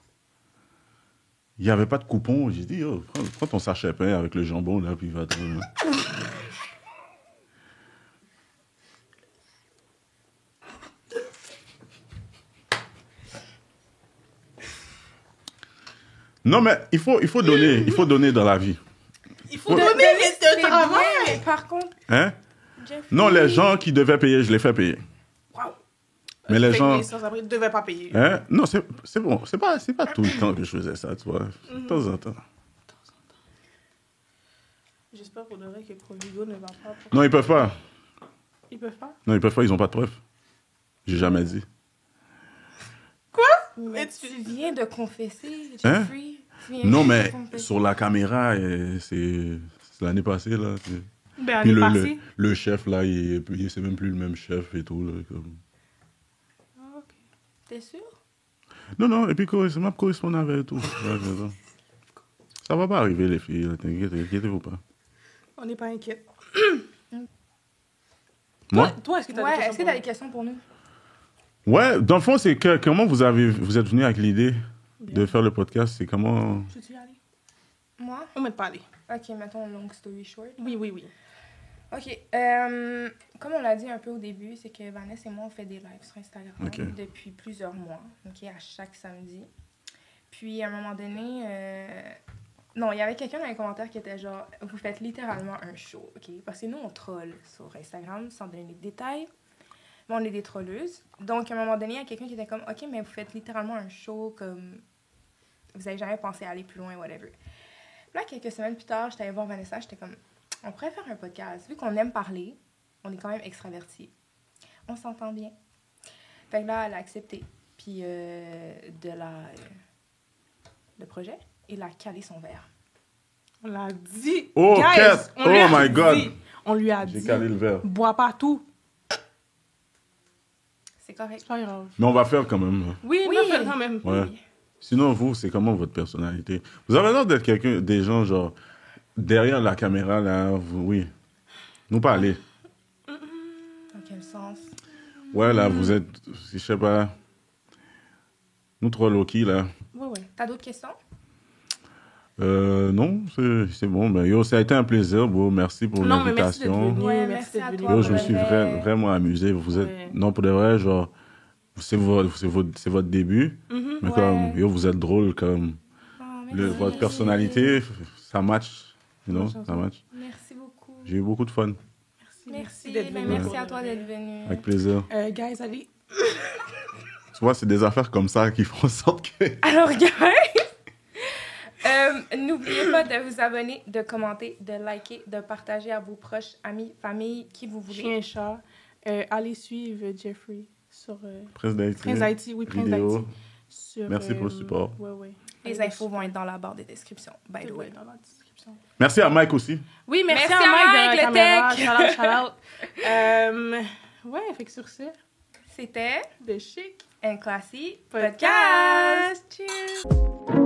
Il y avait pas de coupon. J'ai dit, yo, prends ton sachet pain avec le jambon là, puis va-t'en. Non, mais il faut donner dans la vie. Il faut donner C'est le bien, travail! mais par contre, Hein? Jeffrey... Non, les gens qui devaient payer, je les fais payer. Wow! Mais les gens... Les sans-abri ne devaient pas payer. Hein? Non, c'est bon. C'est pas tout le temps que je faisais ça, tu vois. De temps en temps. J'espère pour de vrai que Provigo ne va pas... Non, ils peuvent pas. Ils peuvent pas? Non, ils peuvent pas, ils ont pas de preuves. J'ai jamais dit. Mais tu viens de confesser, Hein? Jeffrey. Tu viens Non, de mais confesser. sur la caméra, c'est l'année passée, là. Ben, Puis l'année passée. le chef, là, c'est même plus le même chef et tout, là. Comme... Ah, ok. T'es sûr? Non, et puis c'est ma correspondant avec tout. Ça va pas arriver, les filles, là, inquiétez-vous pas. On n'est pas inquiets. Moi? Toi, est-ce que tu as Ouais, des questions est-ce que pour t'as nous? des questions pour nous? Ouais, dans le fond, c'est que comment vous êtes venu avec l'idée de faire le podcast? C'est comment... Tu veux y aller? Moi? On ne pas aller. Ok, mettons long story short. Oui. Ok, comme on l'a dit un peu au début, c'est que Vanessa et moi, on fait des lives sur Instagram depuis plusieurs mois, ok, à chaque samedi. Puis, à un moment donné, non, il y avait quelqu'un dans les commentaires qui était genre, vous faites littéralement un show, ok? Parce que nous, on troll sur Instagram sans donner les détails. Mais on est des trolleuses. Donc, à un moment donné, il y a quelqu'un qui était comme, ok, mais vous faites littéralement un show comme vous n'avez jamais pensé aller plus loin, whatever. Là, quelques semaines plus tard, j'étais allée voir Vanessa, j'étais comme, on pourrait faire un podcast. Vu qu'on aime parler, on est quand même extravertis. On s'entend bien. Fait que là, elle a accepté. Puis, le projet, il a calé son verre. On l'a dit. Oh, Guys, Kat! on lui Oh a my God! dit. On lui a J'ai dit. calé le verre. Bois pas tout. C'est correct. C'est pas grave. Mais on va faire quand même. Oui, Oui. on va faire quand même. Ouais. Sinon, vous, c'est comment votre personnalité? Vous avez l'air d'être des gens, genre, derrière la caméra, là, oui. Nous parler. Dans quel sens? Ouais, là, vous êtes, je sais pas, nous trois Loki, là. Ouais. T'as d'autres questions? Non, c'est bon. Mais yo, ça a été un plaisir, bro. Merci pour Non, mais merci d'être l'invitation. venu. Ouais, merci merci à d'être toi. venu. Yo, je me suis Ouais. vraiment amusé. Vous êtes, Ouais. non, pour de vrai, genre, c'est votre début. Mais Ouais. comme, yo, vous êtes drôle, comme, Oh, merci. votre personnalité, ça match, you know, ça match. Merci beaucoup. J'ai eu beaucoup de fun. Merci. d'être Ben, venu. merci à toi d'être venu. Avec plaisir. Guys, allez. Tu vois, c'est des affaires comme ça qui font en sorte que... Alors, guys, n'oubliez pas de vous abonner, de commenter, de liker, de partager à vos proches, amis, famille, qui vous voulez. Chien chat. Allez suivre Jeffrey sur Prince d'Haïti. Prince d'Haïti. Oui, Prince Vidéo. d'Haïti. Sur, Merci pour le support. Ouais. Les infos vont être dans la barre de description, by the way. dans la description. Merci à Mike aussi. Oui, merci Merci à à Mike Mike, de la le caméra. tech. Shout out. Ouais, fait que sur ce, C'était de chic. un classique Podcast. podcast. Cheers!